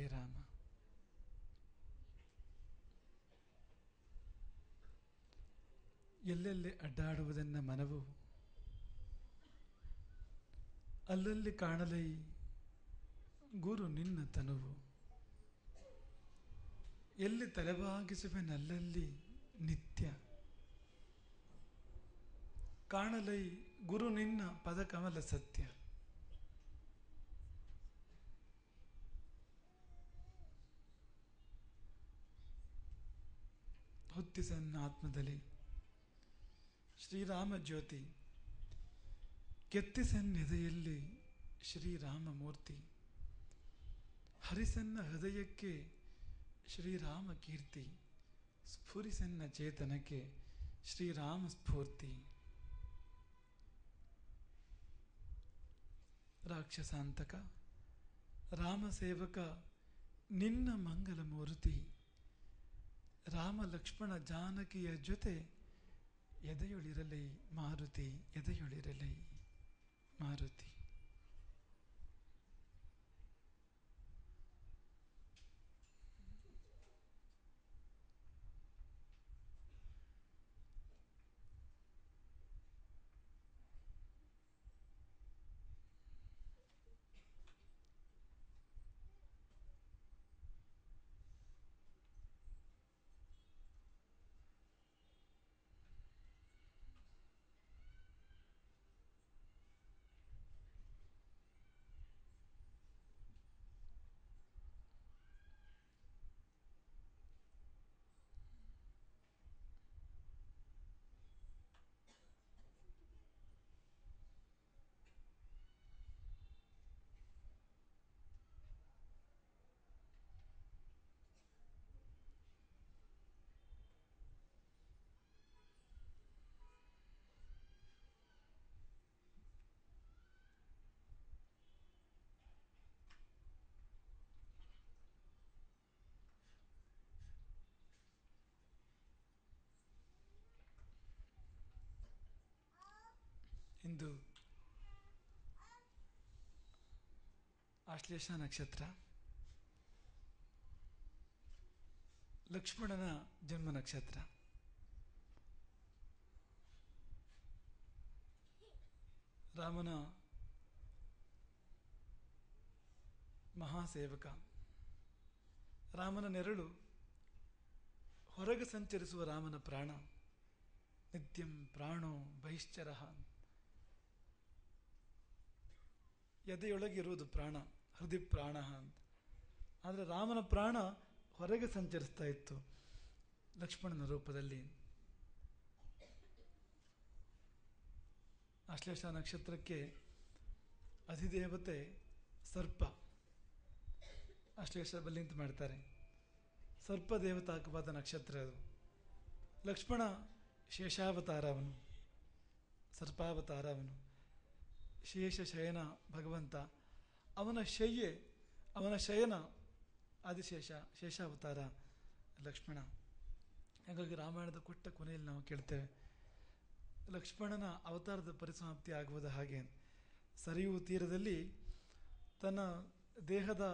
ಶ್ರೀರಾಮ. ಎಲ್ಲೆಲ್ಲಿ ಅಡ್ಡಾಡುವುದನ್ನ ಮನವು, ಅಲ್ಲಲ್ಲಿ ಕಾಣಲೈ ಗುರು ನಿನ್ನ ತನುವು. ಎಲ್ಲಿ ತಲೆಬಾಗಿಸುವೆನಲ್ಲಲ್ಲಿ ನಿತ್ಯ, ಕಾಣಲೈ ಗುರು ನಿನ್ನ ಪದಕಮಲ ಸತ್ಯ. ಹೊತ್ತಿಸನ್ನ ಆತ್ಮದಲ್ಲಿ ಶ್ರೀರಾಮ ಜ್ಯೋತಿ, ಕೆತ್ತಿಸನ್ನೆದೆಯಲ್ಲಿ ಶ್ರೀರಾಮ ಮೂರ್ತಿ. ಹರಿಸನ್ನ ಹೃದಯಕ್ಕೆ ಶ್ರೀರಾಮ ಕೀರ್ತಿ, ಸ್ಫುರಿಸನ್ನ ಚೇತನಕ್ಕೆ ಶ್ರೀರಾಮ ಸ್ಫೂರ್ತಿ. ರಾಕ್ಷಸಾಂತಕ ರಾಮ ಸೇವಕ ನಿನ್ನ ಮಂಗಲ ಮೂರ್ತಿ. ರಾಮ ಲಕ್ಷ್ಮಣ ಜಾನಕಿಯ ಜೊತೆ ಎದೆಯೊಳಿರಲೈ ಮಾರುತಿ, ಎದೆಯೊಳಿರಲೈ ಮಾರುತಿ. ಇಂದು ಆಶ್ಲೇಷ ನಕ್ಷತ್ರ, ಲಕ್ಷ್ಮಣನ ಜನ್ಮ ನಕ್ಷತ್ರ. ರಾಮನ ಮಹಾಸೇವಕ, ರಾಮನ ನೆರಳು, ಹೊರಗೆ ಸಂಚರಿಸುವ ರಾಮನ ಪ್ರಾಣ. ನಿತ್ಯಂ ಪ್ರಾಣೋ ಬಹಿಶ್ಚರಃ, ಎದೆಯೊಳಗಿರುವುದು ಪ್ರಾಣ, ಹೃದಯ ಪ್ರಾಣ ಅಂತ. ಆದರೆ ರಾಮನ ಪ್ರಾಣ ಹೊರಗೆ ಸಂಚರಿಸ್ತಾ ಇತ್ತು ಲಕ್ಷ್ಮಣನ ರೂಪದಲ್ಲಿ. ಆಶ್ಲೇಷ ನಕ್ಷತ್ರಕ್ಕೆ ಅಧಿದೇವತೆ ಸರ್ಪ, ಆಶ್ಲೇಷ ಬಲ್ಲಿಂತ ಮಾಡ್ತಾರೆ. ಸರ್ಪ ದೇವತಾಕವಾದ ನಕ್ಷತ್ರ ಅದು. ಲಕ್ಷ್ಮಣ ಶೇಷಾವತಾರ, ಅವನು ಸರ್ಪಾವತಾರ, ಅವನು ಶೇಷ ಶಯನ ಭಗವಂತ. ಅವನ ಶಯ್ಯೆ, ಅವನ ಶಯನ ಆದಿಶೇಷ, ಶೇಷಾವತಾರ ಲಕ್ಷ್ಮಣ. ಹಾಗಾಗಿ ರಾಮಾಯಣದ ಕೊಟ್ಟ ಕೊನೆಯಲ್ಲಿ ನಾವು ಕೇಳ್ತೇವೆ, ಲಕ್ಷ್ಮಣನ ಅವತಾರದ ಪರಿಸಮಾಪ್ತಿ ಆಗುವುದು ಹಾಗೆ. ಸರಿಯೂ ತೀರದಲ್ಲಿ ತನ್ನ ದೇಹದ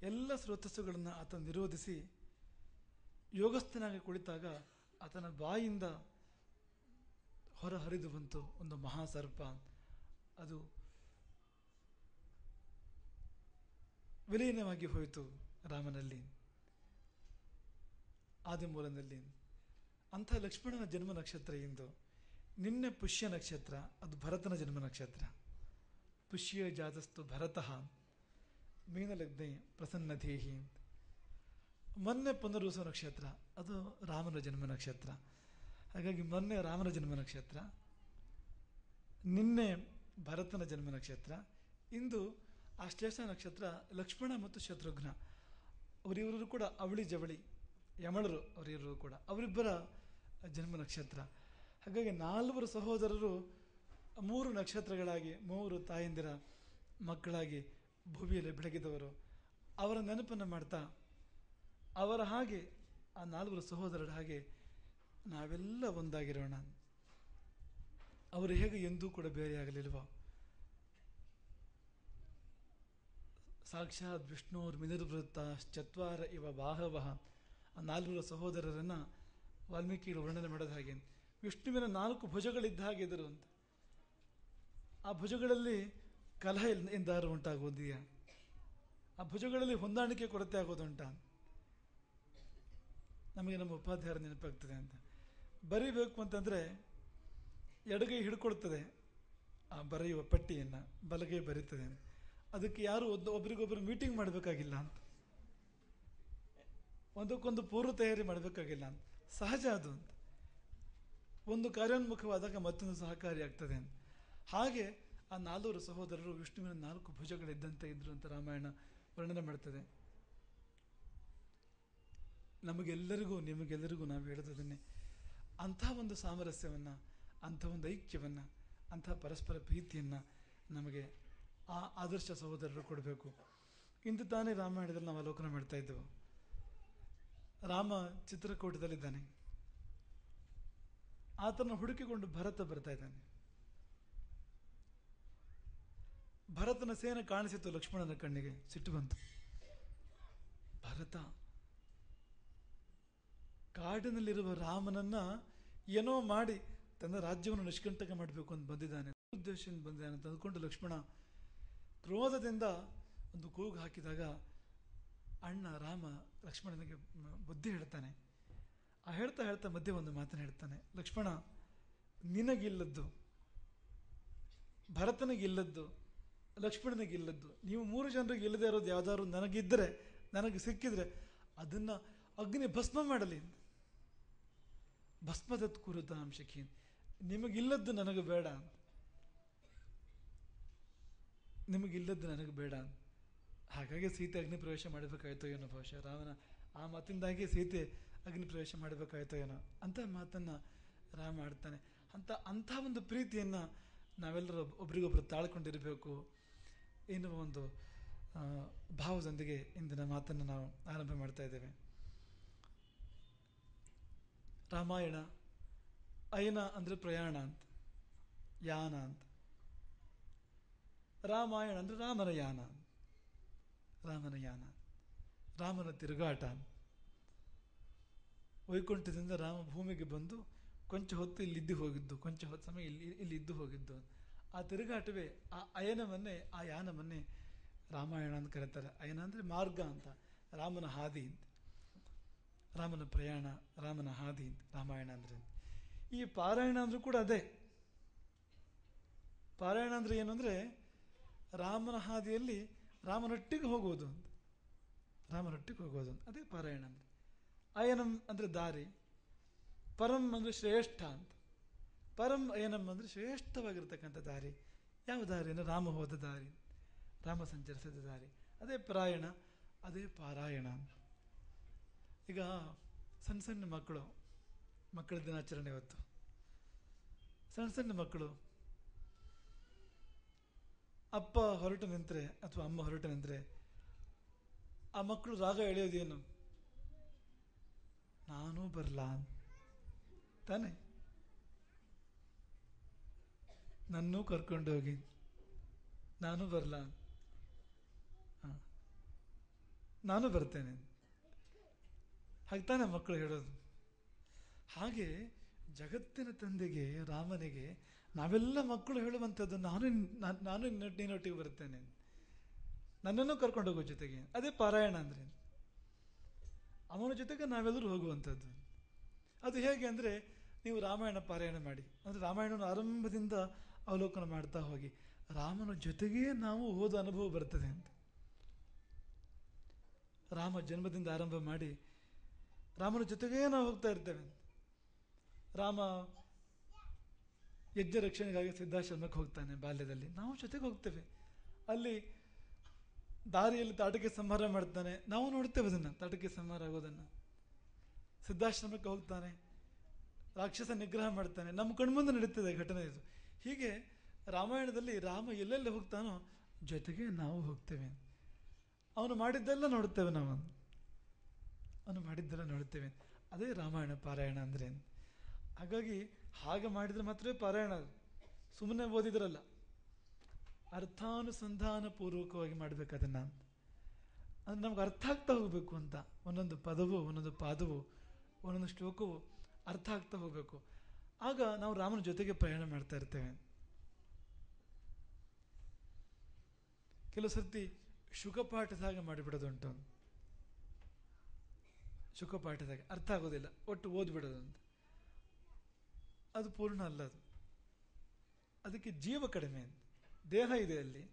ಎಲ್ಲ ಸ್ರೋತಸ್ಸುಗಳನ್ನು ಆತ ನಿರೋಧಿಸಿ ಯೋಗಸ್ಥನಾಗಿ ಕುಳಿತಾಗ ಆತನ ಬಾಯಿಂದ ಹೊರ ಹರಿದು ಬಂತು ಒಂದು ಮಹಾಸರ್ಪ. ಅದು ವಿಲೀನವಾಗಿ ಹೋಯಿತು ರಾಮನಲ್ಲಿ, ಆದಿಮೂಲದಲ್ಲಿ. ಅಂಥ ಲಕ್ಷ್ಮಣನ ಜನ್ಮ ನಕ್ಷತ್ರ ಇಂದು. ನಿನ್ನೆ ಪುಷ್ಯ ನಕ್ಷತ್ರ, ಅದು ಭರತನ ಜನ್ಮ ನಕ್ಷತ್ರ. ಪುಷ್ಯ ಜಾತಸ್ತು ಭರತಃ ಮೀನಲಗ್ನೆ ಪ್ರಸನ್ನಧೇಹಿ. ಮೊನ್ನೆ ಪುನರ್ವಸು ನಕ್ಷತ್ರ, ಅದು ರಾಮನ ಜನ್ಮ ನಕ್ಷತ್ರ. ಹಾಗಾಗಿ ಮೊನ್ನೆ ರಾಮನ ಜನ್ಮ ನಕ್ಷತ್ರ, ನಿನ್ನೆ ಭರತನ ಜನ್ಮ ನಕ್ಷತ್ರ, ಇಂದು ಆಶ್ಲೇಷ ನಕ್ಷತ್ರ. ಲಕ್ಷ್ಮಣ ಮತ್ತು ಶತ್ರುಘ್ನ ಅವರಿಬ್ಬರು ಕೂಡ ಅವಳಿ ಜವಳಿ ಯಮಳರು, ಅವರಿಬ್ಬರು ಕೂಡ ಅವರಿಬ್ಬರ ಜನ್ಮ ನಕ್ಷತ್ರ. ಹಾಗಾಗಿ 4 ಸಹೋದರರು 3 ನಕ್ಷತ್ರಗಳಾಗಿ, 3 ತಾಯಂದಿರ ಮಕ್ಕಳಾಗಿ ಭೂಮಿಯಲ್ಲಿ ಬೆಳಗಿದವರು. ಅವರ ನೆನಪನ್ನು ಮಾಡ್ತಾ, ಅವರ ಹಾಗೆ ಆ 4 ಸಹೋದರರ ಹಾಗೆ ನಾವೆಲ್ಲ ಒಂದಾಗಿರೋಣ. ಅವರು ಹೇಗೆ ಎಂದೂ ಕೂಡ ಬೇರೆಯಾಗಲಿಲ್ವ? ಸಾಕ್ಷಾತ್ ವಿಷ್ಣುರ್ ಮಿನಿರ್ವೃತ್ತ ಚತ್ವಾರ ಇವ ಬಾಹವಃ. ಆ 4 ಸಹೋದರರನ್ನು ವಾಲ್ಮೀಕಿಗಳು ವರ್ಣನೆ ಮಾಡೋದು ಹಾಗೆ, ವಿಷ್ಣುವಿನ 4 ಭುಜಗಳಿದ್ದ ಹಾಗೆ ಇದ್ದರು ಅಂತ. ಆ ಭುಜಗಳಲ್ಲಿ ಕಲಹ ಎಂದಾರು ಉಂಟಾಗೋದಿಯಾ? ಆ ಭುಜಗಳಲ್ಲಿ ಹೊಂದಾಣಿಕೆ ಕೊರತೆ ಆಗೋದುಂಟ? ನಮಗೆ ನಮ್ಮ ಉಪಾಧ್ಯಾಯರ ನೆನಪಾಗ್ತದೆ ಅಂತ. ಬರೀಬೇಕು ಅಂತಂದರೆ ಎಡಗೈ ಹಿಡ್ಕೊಳ್ತದೆ ಆ ಬರೆಯುವ ಪಟ್ಟಿಯನ್ನು, ಬಲಗೈ ಬರೀತದೆ. ಅದಕ್ಕೆ ಯಾರು ಒಬ್ರಿಗೊಬ್ಬರು ಮೀಟಿಂಗ್ ಮಾಡಬೇಕಾಗಿಲ್ಲ ಅಂತ, ಒಂದಕ್ಕೊಂದು ಪೂರ್ವ ತಯಾರಿ ಮಾಡಬೇಕಾಗಿಲ್ಲ ಅಂತ. ಸಹಜ ಅದು ಅಂತ. ಒಂದು ಕಾರ್ಯೋನ್ಮುಖವಾದಾಗ ಮತ್ತೊಂದು ಸಹಕಾರಿಯಾಗ್ತದೆ ಅಂತ. ಹಾಗೆ ಆ 4 ಸಹೋದರರು ವಿಷ್ಣುವಿನ 4 ಭುಜಗಳಿದ್ದಂತೆ ಇದ್ರು ಅಂತ ರಾಮಾಯಣ ವರ್ಣನೆ ಮಾಡ್ತದೆ. ನಮಗೆಲ್ಲರಿಗೂ ನಿಮಗೆಲ್ಲರಿಗೂ ನಾವು ಹೇಳೋದನ್ನೇ, ಅಂಥ ಒಂದು ಸಾಮರಸ್ಯವನ್ನು, ಅಂಥ ಒಂದು ಐಕ್ಯವನ್ನು, ಅಂಥ ಪರಸ್ಪರ ಪ್ರೀತಿಯನ್ನು ನಮಗೆ ಆ ಆದರ್ಶ ಸಹೋದರರು ಕೊಡಬೇಕು. ಇಂದು ತಾನೇ ರಾಮಾಯಣದಲ್ಲಿ ನಾವು ಅವಲೋಕನ ಮಾಡ್ತಾ ಇದ್ದೆವು. ರಾಮ ಚಿತ್ರಕೂಟದಲ್ಲಿದ್ದಾನೆ. ಆತನ ಹುಡುಕಿಕೊಂಡು ಭರತ ಬರ್ತಾ ಇದ್ದಾನೆ. ಭರತನ ಸೇನೆ ಕಾಣಿಸಿತು ಲಕ್ಷ್ಮಣನ ಕಣ್ಣಿಗೆ. ಸಿಟ್ಟು ಬಂತು. ಭರತ ಕಾಡಿನಲ್ಲಿರುವ ರಾಮನನ್ನ ಏನೋ ಮಾಡಿ ತನ್ನ ರಾಜ್ಯವನ್ನು ನಿಷ್ಕಂಟಕ ಮಾಡಬೇಕು ಅಂತ ಬಂದಿದ್ದಾನೆ, ಉದ್ದೇಶದಿಂದ ಬಂದಿದ್ದಾನೆ ಅಂತ ಅಂದ್ಕೊಂಡು ಲಕ್ಷ್ಮಣ ಕ್ರೋಧದಿಂದ ಒಂದು ಕೂಗು ಹಾಕಿದಾಗ ಅಣ್ಣ ರಾಮ ಲಕ್ಷ್ಮಣನಿಗೆ ಬುದ್ಧಿ ಹೇಳ್ತಾನೆ. ಆ ಹೇಳ್ತಾ ಹೇಳ್ತಾ ಮಧ್ಯೆ ಒಂದು ಮಾತನ್ನು ಹೇಳ್ತಾನೆ, ಲಕ್ಷ್ಮಣ, ನಿನಗಿಲ್ಲದ್ದು, ಭರತನಿಗಿಲ್ಲದ್ದು, ಲಕ್ಷ್ಮಣನಿಗಿಲ್ಲದ್ದು, ನೀವು 3 ಜನರಿಗೆ ಇಲ್ಲದೆ ಇರೋದು ಯಾವ್ದಾದ್ರು ನನಗಿದ್ದರೆ, ನನಗೆ ಸಿಕ್ಕಿದ್ರೆ ಅದನ್ನು ಅಗ್ನಿ ಭಸ್ಮ ಮಾಡಲಿ. ಭಸ್ಮದತ್ ಕುರುತಾಂ ಶಖೀನ್, ನಿಮಗಿಲ್ಲದ್ದು ನನಗೆ ಬೇಡ, ನಿಮಗಿಲ್ಲದ್ದು ನನಗೆ ಬೇಡ. ಹಾಗಾಗಿ ಸೀತೆ ಅಗ್ನಿ ಪ್ರವೇಶ ಮಾಡಬೇಕಾಯ್ತೋ ಏನೋ, ಬಹುಶಃ ರಾಮನ ಆ ಮಾತಿಂದಾಗಿ ಸೀತೆ ಅಗ್ನಿ ಪ್ರವೇಶ ಮಾಡಬೇಕಾಯ್ತೋ ಏನೋ ಅಂತ ಮಾತನ್ನು ರಾಮ ಆಡ್ತಾನೆ. ಅಂಥ ಒಂದು ಪ್ರೀತಿಯನ್ನು ನಾವೆಲ್ಲರೂ ಒಬ್ರಿಗೊಬ್ರು ತಾಳ್ಕೊಂಡಿರಬೇಕು ಎನ್ನುವ ಒಂದು ಭಾವದೊಂದಿಗೆ ಇಂದಿನ ಮಾತನ್ನು ನಾವು ಆರಂಭ ಮಾಡ್ತಾ ಇದ್ದೇವೆ. ರಾಮಾಯಣ ಅಯನ ಅಂದರೆ ಪ್ರಯಾಣ ಅಂತ, ಯಾನ ಅಂತ. ರಾಮಾಯಣ ಅಂದರೆ ರಾಮನ ಯಾನ, ರಾಮನ ಯಾನ, ರಾಮನ ತಿರುಗಾಟ. ವೈಕುಂಠದಿಂದ ರಾಮ ಭೂಮಿಗೆ ಬಂದು ಕೊಂಚ ಹೊತ್ತು ಇಲ್ಲಿದ್ದು ಹೋಗಿದ್ದು, ಕೊಂಚ ಹೊತ್ತು ಸಮಯ ಇಲ್ಲಿ ಇದ್ದು ಹೋಗಿದ್ದು. ಆ ತಿರುಗಾಟವೇ, ಆ ಅಯನವನ್ನೇ, ಆ ಯಾನವನ್ನೇ ರಾಮಾಯಣ ಅಂತ ಕರೀತಾರೆ. ಅಯನ ಅಂದರೆ ಮಾರ್ಗ ಅಂತ, ರಾಮನ ಹಾದಿ ಅಂತ, ರಾಮನ ಪ್ರಯಾಣ, ರಾಮನ ಹಾದಿ ಅಂತ ರಾಮಾಯಣ ಅಂದರೆ. ಈ ಪಾರಾಯಣ ಅಂದ್ರೂ ಕೂಡ ಅದೇ. ಪಾರಾಯಣ ಅಂದರೆ ಏನು ಅಂದರೆ ರಾಮನ ಹಾದಿಯಲ್ಲಿ ರಾಮನೊಟ್ಟಿಗೆ ಹೋಗೋದು ಅಂತ, ರಾಮನೊಟ್ಟಿಗೆ ಹೋಗೋದು ಅಂತ, ಅದೇ ಪಾರಾಯಣ ಅಂದರೆ. ಅಯನಂ ಅಂದರೆ ದಾರಿ, ಪರಂ ಅಂದರೆ ಶ್ರೇಷ್ಠ ಅಂತ. ಪರಂ ಅಯನಂ ಅಂದರೆ ಶ್ರೇಷ್ಠವಾಗಿರ್ತಕ್ಕಂಥ ದಾರಿ. ಯಾವ ದಾರಿ ಅಂದರೆ ರಾಮ ಹೋದ ದಾರಿ, ರಾಮ ಸಂಚರಿಸಿದ ದಾರಿ, ಅದೇ ಪ್ರಯಾಣ, ಅದೇ ಪಾರಾಯಣ. ಈಗ ಸಣ್ಣ ಸಣ್ಣ ಮಕ್ಕಳ ದಿನಾಚರಣೆ ಇವತ್ತು. ಸಣ್ಣ ಸಣ್ಣ ಮಕ್ಕಳು ಅಪ್ಪ ಹೊರಟು ನಿಂತರೆ ಅಥವಾ ಅಮ್ಮ ಹೊರಟು ನಿಂತರೆ ಆ ಮಕ್ಕಳು ರಾಗ ಎಳೆಯೋದೇನು? ನಾನೂ ಬರಲಾ ತಾನೆ, ನನ್ನೂ ಕರ್ಕೊಂಡೋಗಿ, ನಾನು ಬರಲಾ, ನಾನು ಬರ್ತೇನೆ, ಹಾಗೆ ತಾನೆ ಮಕ್ಕಳು ಹೇಳೋದು. ಹಾಗೆ ಜಗತ್ತಿನ ತಂದೆಗೆ, ರಾಮನಿಗೆ ನಾವೆಲ್ಲ ಮಕ್ಕಳು ಹೇಳುವಂಥದ್ದು, ನಾನು ನೀನೊಟ್ಟಿಗೆ ಬರ್ತೇನೆ, ನನ್ನನ್ನು ಕರ್ಕೊಂಡು ಹೋಗೋ ಜೊತೆಗೆ. ಅದೇ ಪಾರಾಯಣ ಅಂದರೆ ಅವನ ಜೊತೆಗೆ ನಾವೆಲ್ಲರೂ ಹೋಗುವಂಥದ್ದು. ಅದು ಹೇಗೆ ಅಂದರೆ, ನೀವು ರಾಮಾಯಣ ಪಾರಾಯಣ ಮಾಡಿ, ಅಂದರೆ ರಾಮಾಯಣವನ್ನು ಆರಂಭದಿಂದ ಅವಲೋಕನ ಮಾಡ್ತಾ ಹೋಗಿ, ರಾಮನ ಜೊತೆಗೇ ನಾವು ಹೋದ ಅನುಭವ ಬರ್ತದೆ ಅಂತ. ರಾಮ ಜನ್ಮದಿಂದ ಆರಂಭ ಮಾಡಿ ರಾಮನ ಜೊತೆಗೇ ನಾವು ಹೋಗ್ತಾ ಇರ್ತೇವೆ. ರಾಮ ಯಜ್ಞ ರಕ್ಷಣೆಗಾಗಿ ಸಿದ್ಧಾಶ್ರಮಕ್ಕೆ ಹೋಗ್ತಾನೆ ಬಾಲ್ಯದಲ್ಲಿ, ನಾವು ಜೊತೆಗೆ ಹೋಗ್ತೇವೆ. ಅಲ್ಲಿ ದಾರಿಯಲ್ಲಿ ತಾಟಕೆ ಸಂಹಾರ ಮಾಡ್ತಾನೆ, ನಾವು ನೋಡ್ತೇವೆ ಅದನ್ನು, ತಾಟಕೆ ಸಂಹಾರ ಆಗೋದನ್ನು. ಸಿದ್ಧಾಶ್ರಮಕ್ಕೆ ಹೋಗ್ತಾನೆ, ರಾಕ್ಷಸ ನಿಗ್ರಹ ಮಾಡ್ತಾನೆ, ನಮ್ಮ ಕಣ್ಮುಂದೆ ನಡೀತದೆ ಘಟನೆ ಇದು. ಹೀಗೆ ರಾಮಾಯಣದಲ್ಲಿ ರಾಮ ಎಲ್ಲೆಲ್ಲಿ ಹೋಗ್ತಾನೋ ಜೊತೆಗೆ ನಾವು ಹೋಗ್ತೇವೆ. ಅವನು ಮಾಡಿದ್ದೆಲ್ಲ ನೋಡ್ತೇವೆ, ಅವನು ಮಾಡಿದ್ದೆಲ್ಲ ನೋಡ್ತೇವೆ. ಅದೇ ರಾಮಾಯಣ ಪಾರಾಯಣ ಅಂದರೆ. ಹಾಗಾಗಿ ಹಾಗೆ ಮಾಡಿದರೆ ಮಾತ್ರವೇ ಪಾರಾಯಣ, ಸುಮ್ಮನೆ ಓದಿದ್ರಲ್ಲ, ಅರ್ಥಾನುಸಂಧಾನ ಪೂರ್ವಕವಾಗಿ ಮಾಡಬೇಕು ಅದನ್ನು. ಅಂದರೆ ನಮ್ಗೆ ಅರ್ಥ ಆಗ್ತಾ ಹೋಗಬೇಕು ಅಂತ, ಒಂದೊಂದು ಪದವು, ಒಂದೊಂದು ಪಾದವು, ಒಂದೊಂದು ಶ್ಲೋಕವು ಅರ್ಥ ಆಗ್ತಾ ಹೋಗಬೇಕು. ಆಗ ನಾವು ರಾಮನ ಜೊತೆಗೆ ಪ್ರಯಾಣ ಮಾಡ್ತಾ ಇರ್ತೇವೆ. ಕೆಲವು ಸರ್ತಿ ಶುಕಪಾಠದಾಗ ಮಾಡಿಬಿಡೋದುಂಟು. ಶುಕಪಾಠದಾಗ ಅರ್ಥ ಆಗೋದಿಲ್ಲ, ಒಟ್ಟು ಓದ್ಬಿಡೋದು ಅಂತ. ಅದು ಪೂರ್ಣ ಅಲ್ಲ. ಅದಕ್ಕೆ ಜೀವ ಕಡಿಮೆ ಅಂತ. ದೇಹ ಇದೆ, ಅಲ್ಲಿ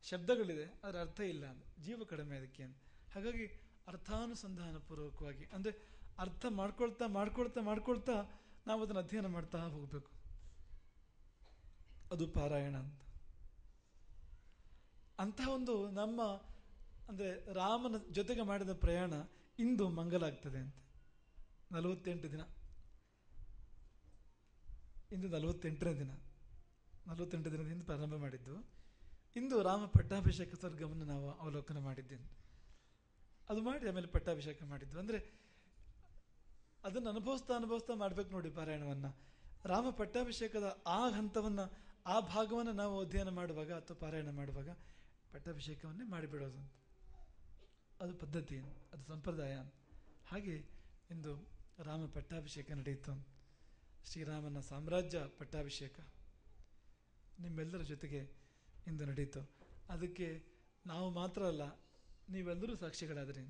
ಶಬ್ದಗಳಿದೆ, ಅದರ ಅರ್ಥ ಇಲ್ಲ ಅಂತ. ಜೀವ ಕಡಿಮೆ ಅದಕ್ಕೆ ಅಂತ. ಹಾಗಾಗಿ ಅರ್ಥಾನುಸಂಧಾನ ಪೂರ್ವಕವಾಗಿ, ಅಂದರೆ ಅರ್ಥ ಮಾಡ್ಕೊಳ್ತಾ ಮಾಡ್ಕೊಳ್ತಾ ಮಾಡ್ಕೊಳ್ತಾ ನಾವು ಅದನ್ನು ಅಧ್ಯಯನ ಮಾಡ್ತಾ ಹೋಗಬೇಕು. ಅದು ಪಾರಾಯಣ ಅಂತ. ಅಂತಹ ಒಂದು ನಮ್ಮ ಅಂದರೆ ರಾಮನ ಜೊತೆಗೆ ಮಾಡಿದ ಪ್ರಯಾಣ ಇಂದು ಮಂಗಲ ಆಗ್ತದೆ ಅಂತ. 48 ದಿನ, ಇಂದು 48ನೇ ದಿನ. 48 ದಿನದಿಂದ ಪ್ರಾರಂಭ ಮಾಡಿದ್ದು. ಇಂದು ರಾಮ ಪಟ್ಟಾಭಿಷೇಕ ಸ್ವರ್ಗವನ್ನು ನಾವು ಅವಲೋಕನ ಮಾಡಿದ್ದೇವೆ. ಅದು ಮಾಡಿ ಆಮೇಲೆ ಪಟ್ಟಾಭಿಷೇಕ ಮಾಡಿದ್ದು. ಅಂದರೆ ಅದನ್ನು ಅನುಭವಿಸ್ತಾ ಮಾಡಬೇಕು ನೋಡಿ ಪಾರಾಯಣವನ್ನು. ರಾಮ ಪಟ್ಟಾಭಿಷೇಕದ ಆ ಹಂತವನ್ನು, ಆ ಭಾಗವನ್ನು ನಾವು ಅಧ್ಯಯನ ಮಾಡುವಾಗ ಅಥವಾ ಪಾರಾಯಣ ಮಾಡುವಾಗ ಪಟ್ಟಾಭಿಷೇಕವನ್ನೇ ಮಾಡಿಬಿಡೋದು ಅಂತ. ಅದು ಪದ್ಧತಿ, ಅದು ಸಂಪ್ರದಾಯ. ಹಾಗೆ ಇಂದು ರಾಮ ಪಟ್ಟಾಭಿಷೇಕ ನಡೆಯಿತು. ಶ್ರೀರಾಮನ ಸಾಮ್ರಾಜ್ಯ ಪಟ್ಟಾಭಿಷೇಕ ನಿಮ್ಮೆಲ್ಲರ ಜೊತೆಗೆ ಇಂದು ನಡೆಯಿತು. ಅದಕ್ಕೆ ನಾವು ಮಾತ್ರ ಅಲ್ಲ, ನೀವೆಲ್ಲರೂ ಸಾಕ್ಷಿಗಳಾದ್ರಿ.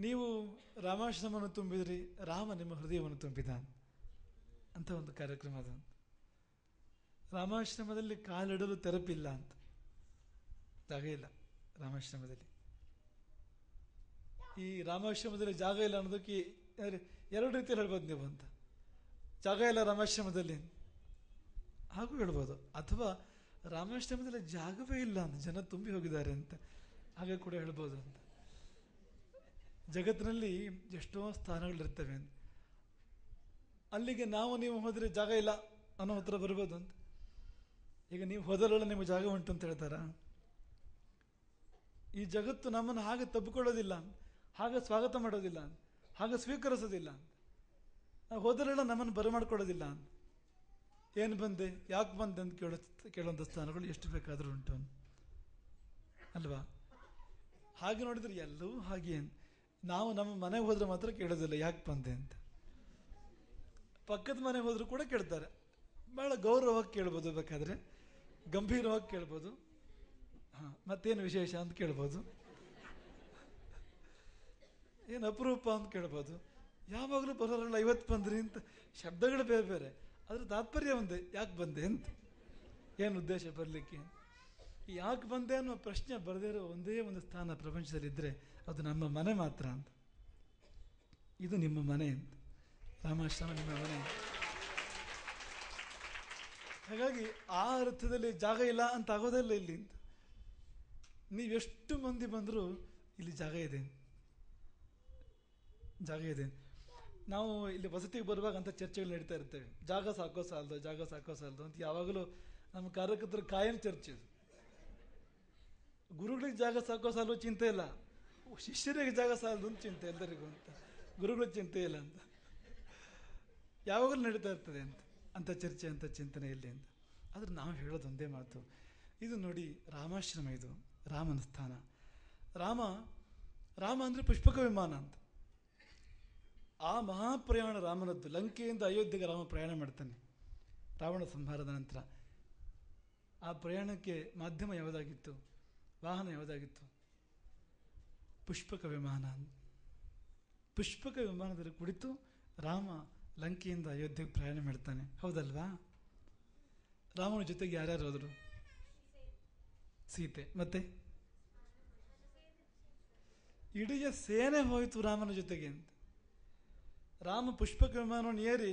ನೀವು ರಾಮಾಶ್ರಮವನ್ನು ತುಂಬಿದ್ರಿ, ರಾಮ ನಿಮ್ಮ ಹೃದಯವನ್ನು ತುಂಬಿದ ಅಂತ ಒಂದು ಕಾರ್ಯಕ್ರಮ ಅದು. ರಾಮಾಶ್ರಮದಲ್ಲಿ ಕಾಲಿಡಲು ತೆರಪಿಲ್ಲ ಅಂತ, ಜಾಗ ಇಲ್ಲ ರಾಮಾಶ್ರಮದಲ್ಲಿ. ಈ ರಾಮಾಶ್ರಮದಲ್ಲಿ ಜಾಗ ಇಲ್ಲ ಅನ್ನೋದಕ್ಕೆ ಎರಡು ರೀತಿಯಲ್ಲಿ ಹೇಳ್ಬೋದು ನೀವು ಅಂತ. ಜಾಗ ಇಲ್ಲ ರಾಮಾಶ್ರಮದಲ್ಲಿ ಹಾಗೂ ಹೇಳ್ಬೋದು, ಅಥವಾ ರಾಮಾಶ್ರಮದಲ್ಲಿ ಜಾಗವೇ ಇಲ್ಲ ಅಂತ, ಜನ ತುಂಬಿ ಹೋಗಿದ್ದಾರೆ ಅಂತ ಹಾಗೆ ಕೂಡ ಹೇಳ್ಬೋದು ಅಂತ. ಜಗತ್ತಿನಲ್ಲಿ ಎಷ್ಟೋ ಸ್ಥಾನಗಳಿರ್ತವೆ, ಅಲ್ಲಿಗೆ ನಾವು ನೀವು ಹೋದರೆ ಜಾಗ ಇಲ್ಲ ಅನ್ನೋ ಉತ್ತರ ಬರ್ಬೋದು ಅಂತ. ಈಗ ನೀವು ಹೋದಲ್ಲ ನಿಮಗೆ ಜಾಗ ಉಂಟು ಅಂತ ಹೇಳ್ತಾರ? ಈ ಜಗತ್ತು ನಮ್ಮನ್ನು ಹಾಗೆ ತಬ್ಬಿಕೊಳ್ಳೋದಿಲ್ಲ, ಹಾಗೆ ಸ್ವಾಗತ ಮಾಡೋದಿಲ್ಲ, ಹಾಗೆ ಸ್ವೀಕರಿಸೋದಿಲ್ಲ. ನಾವು ಹೋದರೆಲ್ಲ ನಮ್ಮನ್ನು ಬರಮಾಡ್ಕೊಳ್ಳೋದಿಲ್ಲ. ಏನು ಬಂದೆ, ಯಾಕೆ ಬಂದೆ ಅಂತ ಕೇಳುವಂಥ ಸ್ಥಾನಗಳು ಎಷ್ಟು ಬೇಕಾದರೂ ಉಂಟು ಅಲ್ವಾ? ಹಾಗೆ ನೋಡಿದ್ರೆ ಎಲ್ಲವೂ ಹಾಗೆ. ನಾವು ನಮ್ಮ ಮನೆಗೆ ಹೋದ್ರೆ ಮಾತ್ರ ಕೇಳೋದಿಲ್ಲ ಯಾಕೆ ಬಂದೆ ಅಂತ. ಪಕ್ಕದ ಮನೆಗೆ ಹೋದ್ರೂ ಕೂಡ ಕೇಳ್ತಾರೆ. ಭಾಳ ಗೌರವವಾಗಿ ಕೇಳ್ಬೋದು, ಬೇಕಾದರೆ ಗಂಭೀರವಾಗಿ ಕೇಳ್ಬೋದು. ಮತ್ತೇನು ವಿಶೇಷ ಅಂತ ಕೇಳ್ಬೋದು, ಏನು ಅಪರೂಪ ಅಂತ ಕೇಳ್ಬೋದು. ಯಾವಾಗಲೂ ಬರೋರಲ್ಲ, 50 ಬಂದ್ರಿ ಅಂತ. ಶಬ್ದಗಳು ಬೇರೆ ಬೇರೆ, ಅದ್ರ ತಾತ್ಪರ್ಯ ಒಂದೇ, ಯಾಕೆ ಬಂದೆ ಅಂತ, ಏನು ಉದ್ದೇಶ ಬರಲಿಕ್ಕೆ. ಯಾಕೆ ಬಂದೆ ಅನ್ನೋ ಪ್ರಶ್ನೆ ಬರದೇ ಇರೋ ಒಂದೇ ಒಂದು ಸ್ಥಾನ ಪ್ರಪಂಚದಲ್ಲಿದ್ದರೆ ಅದು ನಮ್ಮ ಮನೆ ಮಾತ್ರ ಅಂತ. ಇದು ನಿಮ್ಮ ಮನೆ ಅಂತ, ರಾಮಾಶ್ರಮ ನಿಮ್ಮ ಮನೆ. ಹಾಗಾಗಿ ಆ ಅರ್ಥದಲ್ಲಿ ಜಾಗ ಇಲ್ಲ ಅಂತ ಆಗೋದಿಲ್ಲ ಇಲ್ಲಿ ಅಂತ. ನೀವೆಷ್ಟು ಮಂದಿ ಬಂದರೂ ಇಲ್ಲಿ ಜಾಗ ಇದೆ. ನಾವು ಇಲ್ಲಿ ವಸತಿಗೆ ಬರುವಾಗ ಅಂತ ಚರ್ಚೆಗಳು ನಡೀತಾ ಇರ್ತೇವೆ. ಜಾಗ ಸಾಕೋ ಸಾಲದು ಅಂತ ಯಾವಾಗಲೂ ನಮ್ಮ ಕಾರ್ಯಕರ್ತರ ಕಾಯಂ ಚರ್ಚೆ. ಗುರುಗಳಿಗೆ ಜಾಗ ಸಾಕೋ ಸಾಲು ಚಿಂತೆ ಇಲ್ಲ, ಶಿಷ್ಯರಿಗೆ ಜಾಗ ಸಾಲದು ಅಂತ ಚಿಂತೆ ಎಲ್ಲರಿಗೂ ಅಂತ. ಗುರುಗಳಿಗೆ ಚಿಂತೆ ಇಲ್ಲ ಅಂತ ಯಾವಾಗಲೂ ನಡೀತಾ ಇರ್ತದೆ ಅಂತ ಚರ್ಚೆ, ಅಂತ ಚಿಂತನೆ ಇಲ್ಲಿ ಅಂತ. ಆದ್ರೆ ನಾವು ಹೇಳೋದು ಒಂದೇ ಮಾತು, ಇದು ನೋಡಿ ರಾಮಾಶ್ರಮ, ಇದು ರಾಮನ ಸ್ಥಾನ. ರಾಮ ಅಂದರೆ ಪುಷ್ಪಕ ವಿಮಾನ ಅಂತ. ಆ ಮಹಾಪ್ರಯಾಣ ರಾಮನದ್ದು. ಲಂಕೆಯಿಂದ ಅಯೋಧ್ಯೆಗೆ ರಾಮ ಪ್ರಯಾಣ ಮಾಡ್ತಾನೆ ರಾವಣ ಸಂಹಾರದ ನಂತರ. ಆ ಪ್ರಯಾಣಕ್ಕೆ ಮಾಧ್ಯಮ ಯಾವುದಾಗಿತ್ತು, ವಾಹನ ಯಾವುದಾಗಿತ್ತು? ಪುಷ್ಪಕ ವಿಮಾನ. ಪುಷ್ಪಕ ವಿಮಾನದಲ್ಲಿ ಕುಳಿತು ರಾಮ ಲಂಕೆಯಿಂದ ಅಯೋಧ್ಯೆಗೆ ಪ್ರಯಾಣ ಮಾಡ್ತಾನೆ, ಹೌದಲ್ವಾ? ರಾಮನ ಜೊತೆಗೆ ಯಾರ್ಯಾರು ಹೋದರು? ಸೀತೆ, ಮತ್ತೆ ಇಡೀ ಸೇನೆ ಹೋಯಿತು ರಾಮನ ಜೊತೆಗೆ ಅಂತ. ರಾಮ ಪುಷ್ಪಕ ವಿಮಾನವನ್ನು ಏರಿ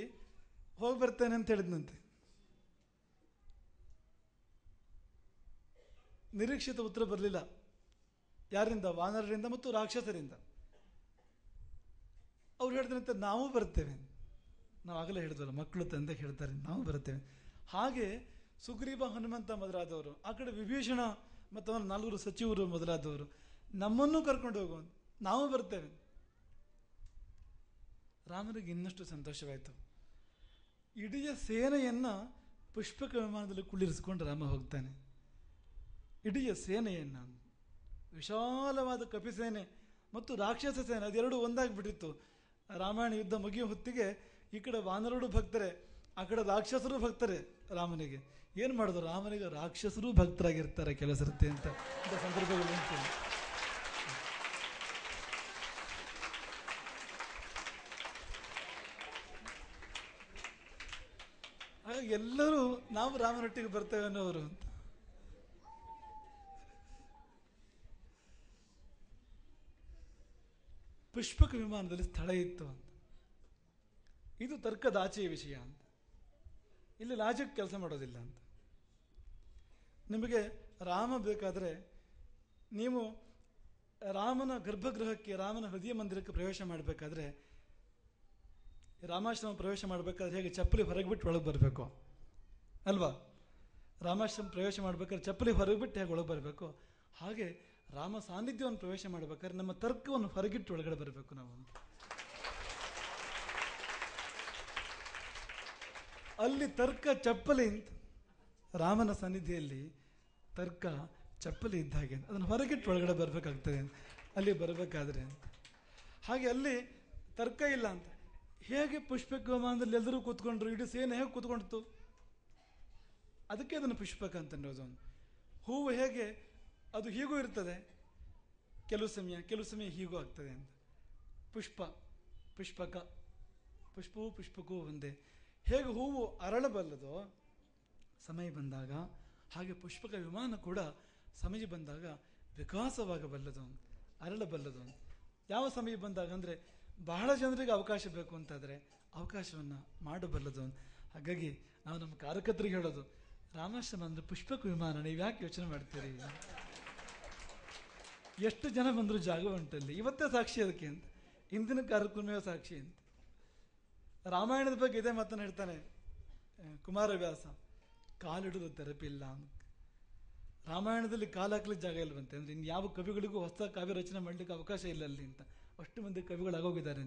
ಹೋಗಿ ಬರ್ತೇನೆ ಅಂತ ಹೇಳಿದ್ನಂತೆ. ನಿರೀಕ್ಷಿತ ಉತ್ತರ ಬರಲಿಲ್ಲ. ಯಾರಿಂದ? ವಾನರರಿಂದ ಮತ್ತು ರಾಕ್ಷಸರಿಂದ. ಅವ್ರು ಹೇಳಿದ್ರಂತೆ ನಾವು ಬರ್ತೇವೆ. ನಾವು ಆಗಲೇ ಹೇಳಿದ್ವಲ್ಲ, ಮಕ್ಕಳು ತಂದೆ ಹೇಳ್ತಾರೆ ನಾವು ಬರ್ತೇವೆ. ಹಾಗೆ ಸುಗ್ರೀವ, ಹನುಮಂತ ಮೊದಲಾದವರು, ಆ ಕಡೆ ವಿಭೀಷಣ ಮತ್ತು ಅವನ 4 ಸಚಿವರು ಮೊದಲಾದವರು ನಮ್ಮನ್ನು ಕರ್ಕೊಂಡು ಹೋಗುವ, ನಾವು ಬರ್ತೇವೆ. ರಾಮನಿಗೆ ಇನ್ನಷ್ಟು ಸಂತೋಷವಾಯಿತು. ಇಡೀ ಸೇನೆಯನ್ನ ಪುಷ್ಪಕ ವಿಮಾನದಲ್ಲಿ ಕುಳ್ಳಿರಿಸಿಕೊಂಡು ರಾಮ ಹೋಗ್ತಾನೆ. ಇಡೀ ಸೇನೆಯನ್ನು, ವಿಶಾಲವಾದ ಕಪಿಸೇನೆ ಮತ್ತು ರಾಕ್ಷಸ ಸೇನೆ ಅದೆರಡು ಒಂದಾಗಿಬಿಟ್ಟಿತ್ತು. ರಾಮಾಯಣ ಯುದ್ಧ ಮುಗಿಯೋ ಹೊತ್ತಿಗೆ ಈ ಕಡೆ ವಾನರರು ಭಕ್ತರೆ, ಆ ಕಡೆ ರಾಕ್ಷಸರು ಭಕ್ತರೆ ರಾಮನಿಗೆ. ಏನು ಮಾಡೋದು, ರಾಮನಿಗೆ ರಾಕ್ಷಸರು ಭಕ್ತರಾಗಿರ್ತಾರೆ ಕೆಲವು ಸರ್ತಿ ಅಂತ ಸಂದರ್ಭಗಳು ಉಂಟು. ಹಾಗಾಗಿ ಎಲ್ಲರೂ ನಾವು ರಾಮನೊಟ್ಟಿಗೆ ಬರ್ತೇವೆ ಅನ್ನೋರು ಅಂತ. ಪುಷ್ಪಕ ವಿಮಾನದಲ್ಲಿ ಸ್ಥಳ ಇತ್ತು ಅಂತ. ಇದು ತರ್ಕದ ಆಚೆಯ ವಿಷಯ ಅಂತ. ಇಲ್ಲಿ ಲಾಜಿಕ್ ಕೆಲಸ ಮಾಡೋದಿಲ್ಲ ಅಂತ. ನಿಮಗೆ ರಾಮ ಬೇಕಾದರೆ ನೀವು ರಾಮನ ಗರ್ಭಗೃಹಕ್ಕೆ, ರಾಮನ ಹೃದಯ ಮಂದಿರಕ್ಕೆ ಪ್ರವೇಶ ಮಾಡಬೇಕಾದ್ರೆ, ರಾಮಾಶ್ರಮ ಪ್ರವೇಶ ಮಾಡಬೇಕಾದ್ರೆ ಹೇಗೆ ಚಪ್ಪಲಿ ಹೊರಗೆ ಬಿಟ್ಟು ಒಳಗೆ ಬರಬೇಕು ಅಲ್ವಾ? ರಾಮಾಶ್ರಮ ಪ್ರವೇಶ ಮಾಡಬೇಕಾದ್ರೆ ಚಪ್ಪಲಿ ಹೊರಗೆ ಬಿಟ್ಟು ಹೇಗೆ ಒಳಗೆ ಬರಬೇಕು, ಹಾಗೆ ರಾಮ ಸಾನ್ನಿಧ್ಯವನ್ನು ಪ್ರವೇಶ ಮಾಡಬೇಕಾದ್ರೆ ನಮ್ಮ ತರ್ಕವನ್ನು ಹೊರಗಿಟ್ಟು ಒಳಗಡೆ ಬರಬೇಕು ನಾವು. ಅಲ್ಲಿ ತರ್ಕ ಚಪ್ಪಲಿ ಅಂತ, ರಾಮನ ಸನ್ನಿಧಿಯಲ್ಲಿ ತರ್ಕ ಚಪ್ಪಲಿ ಇದ್ದ ಹಾಗೆ ಅದನ್ನು ಹೊರಗಿಟ್ಟು ಒಳಗಡೆ ಬರಬೇಕಾಗ್ತದೆ ಅಲ್ಲಿ ಬರಬೇಕಾದ್ರೆ ಅಂತ. ಹಾಗೆ ಅಲ್ಲಿ ತರ್ಕ ಇಲ್ಲ ಅಂತ. ಹೇಗೆ ಪುಷ್ಪಕ ವಿಮಾನದಲ್ಲಿ ಎಲ್ಲರೂ ಕೂತ್ಕೊಂಡ್ರು, ಇಡೀ ಸೇನೆ ಹೇಗೆ ಕೂತ್ಕೊಂಡಿತ್ತು, ಅದಕ್ಕೆ ಅದನ್ನು ಪುಷ್ಪಕ ಅಂತ ಅನ್ನೋದು. ಹೂವು ಹೇಗೆ ಅದು ಹೀಗೂ ಇರ್ತದೆ ಕೆಲವು ಸಮಯ ಹೀಗೂ ಆಗ್ತದೆ ಅಂತ. ಪುಷ್ಪಕ ಪುಷ್ಪವೂ ಪುಷ್ಪಕವೂ ಒಂದೇ. ಹೇಗೆ ಹೂವು ಅರಳಬಲ್ಲದೋ ಸಮಯ ಬಂದಾಗ, ಹಾಗೆ ಪುಷ್ಪಕ ವಿಮಾನ ಕೂಡ ಸಮಯ ಬಂದಾಗ ವಿಕಾಸವಾಗಬಲ್ಲದು, ಅರಳಬಲ್ಲದು. ಯಾವ ಸಮಯ ಬಂದಾಗ ಅಂದರೆ ಬಹಳ ಜನರಿಗೆ ಅವಕಾಶ ಬೇಕು ಅಂತಾದರೆ ಅವಕಾಶವನ್ನು ಮಾಡಬಲ್ಲದು. ಹಾಗಾಗಿ ನಾವು ನಮ್ಮ ಕಾರ್ಯಕರ್ತರಿಗೆ ಹೇಳೋದು, ರಾಮಾಶ್ರಮ ಅಂದರೆ ಪುಷ್ಪಕ ವಿಮಾನ, ನೀವು ಯಾಕೆ ಯೋಚನೆ ಮಾಡ್ತೀರಿ? ಎಷ್ಟು ಜನ ಬಂದರೂ ಜಾಗ ಉಂಟಲ್ಲಿ. ಇವತ್ತೇ ಸಾಕ್ಷಿ ಅದಕ್ಕೆ ಅಂತ, ಇಂದಿನ ಕಾರ್ಯಕ್ರಮವೇ ಸಾಕ್ಷಿ ಅಂತ. ರಾಮಾಯಣದ ಬಗ್ಗೆ ಇದೇ ಮಾತನ್ನು ಹೇಳ್ತಾನೆ ಕುಮಾರವ್ಯಾಸ, ಕಾಲಿಡಲು ತೆರಪಿಲ್ಲ ಅಂತ. ರಾಮಾಯಣದಲ್ಲಿ ಕಾಲು ಹಾಕ್ಲಿಕ್ಕೆ ಜಾಗ ಇಲ್ವಂತೆ. ಅಂದರೆ ಇನ್ನು ಯಾವ ಕವಿಗಳಿಗೂ ಹೊಸ ಕಾವ್ಯ ರಚನೆ ಮಾಡಲಿಕ್ಕೆ ಅವಕಾಶ ಇಲ್ಲ ಅಲ್ಲಿ ಅಂತ, ಅಷ್ಟು ಮಂದಿ ಕವಿಗಳಾಗೋಗಿದ್ದಾರೆ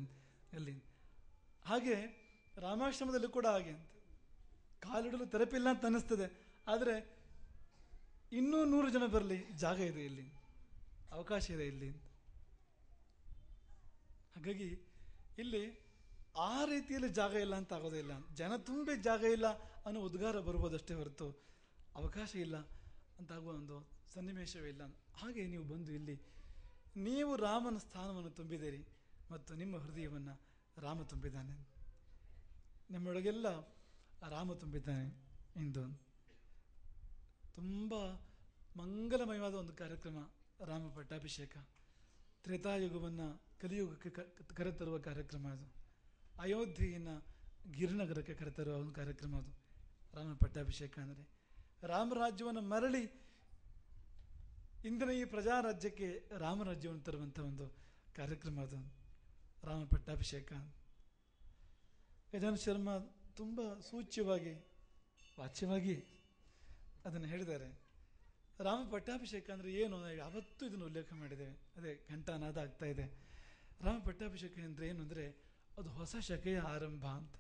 ಅಲ್ಲಿ. ಹಾಗೆ ರಾಮಾಶ್ರಮದಲ್ಲಿ ಕೂಡ ಹಾಗೆ ಅಂತ, ಕಾಲಿಡಲು ತೆರಪಿಲ್ಲ ಅಂತ ಅನ್ನಿಸ್ತದೆ. ಆದರೆ ಇನ್ನೂ 100 ಜನ ಬರಲಿ, ಜಾಗ ಇದೆ ಇಲ್ಲಿ, ಅವಕಾಶ ಇದೆ ಇಲ್ಲಿ. ಹಾಗಾಗಿ ಇಲ್ಲಿ ಆ ರೀತಿಯಲ್ಲಿ ಜಾಗ ಇಲ್ಲ ಅಂತ ಆಗೋದೇ ಇಲ್ಲ. ಜನ ತುಂಬಿ ಜಾಗ ಇಲ್ಲ ಅನ್ನೋ ಉದ್ಗಾರ ಬರ್ಬೋದಷ್ಟೇ ಹೊರತು ಅವಕಾಶ ಇಲ್ಲ ಅಂತಾಗುವ ಒಂದು ಸನ್ನಿವೇಶವೇ ಇಲ್ಲ. ಹಾಗೆ ನೀವು ಬಂದು ಇಲ್ಲಿ ನೀವು ರಾಮನ ಸ್ಥಾನವನ್ನು ತುಂಬಿದ್ದೀರಿ ಮತ್ತು ನಿಮ್ಮ ಹೃದಯವನ್ನು ರಾಮ ತುಂಬಿದ್ದಾನೆ, ನಿಮ್ಮೊಳಗೆಲ್ಲ ರಾಮ ತುಂಬಿದ್ದಾನೆ. ಇಂದು ತುಂಬ ಮಂಗಲಮಯವಾದ ಒಂದು ಕಾರ್ಯಕ್ರಮ, ರಾಮ ಪಟ್ಟಾಭಿಷೇಕ. ತ್ರೇತಾಯುಗವನ್ನು ಕಲಿಯುಗಕ್ಕೆ ಕರೆತರುವ ಕಾರ್ಯಕ್ರಮ ಅದು. ಅಯೋಧ್ಯೆಯನ್ನು ಗಿರಿನಗರಕ್ಕೆ ಕರೆತರುವ ಒಂದು ಕಾರ್ಯಕ್ರಮ ಅದು ರಾಮ ಪಟ್ಟಾಭಿಷೇಕ. ಅಂದರೆ ರಾಮರಾಜ್ಯವನ್ನು ಮರಳಿ ಇಂದಿನ ಈ ಪ್ರಜಾರಾಜ್ಯಕ್ಕೆ ರಾಮರಾಜ್ಯವನ್ನು ತರುವಂಥ ಒಂದು ಕಾರ್ಯಕ್ರಮ ಅದು ರಾಮ ಪಟ್ಟಾಭಿಷೇಕ. ಗಜಾನನ ಶರ್ಮಾ ತುಂಬ ಸೂಚ್ಯವಾಗಿ, ವಾಚ್ಯವಾಗಿ ಅದನ್ನು ಹೇಳಿದ್ದಾರೆ. ರಾಮ ಪಟ್ಟಾಭಿಷೇಕ ಅಂದರೆ ಏನು, ಯಾವತ್ತೂ ಇದನ್ನು ಉಲ್ಲೇಖ ಮಾಡಿದ್ದೇವೆ, ಅದೇ ಘಂಟಾನಾದ ಆಗ್ತಾ ಇದೆ. ರಾಮ ಪಟ್ಟಾಭಿಷೇಕ ಅಂದರೆ ಏನು ಅಂದರೆ ಅದು ಹೊಸ ಶಕೆಯ ಆರಂಭ ಅಂತ.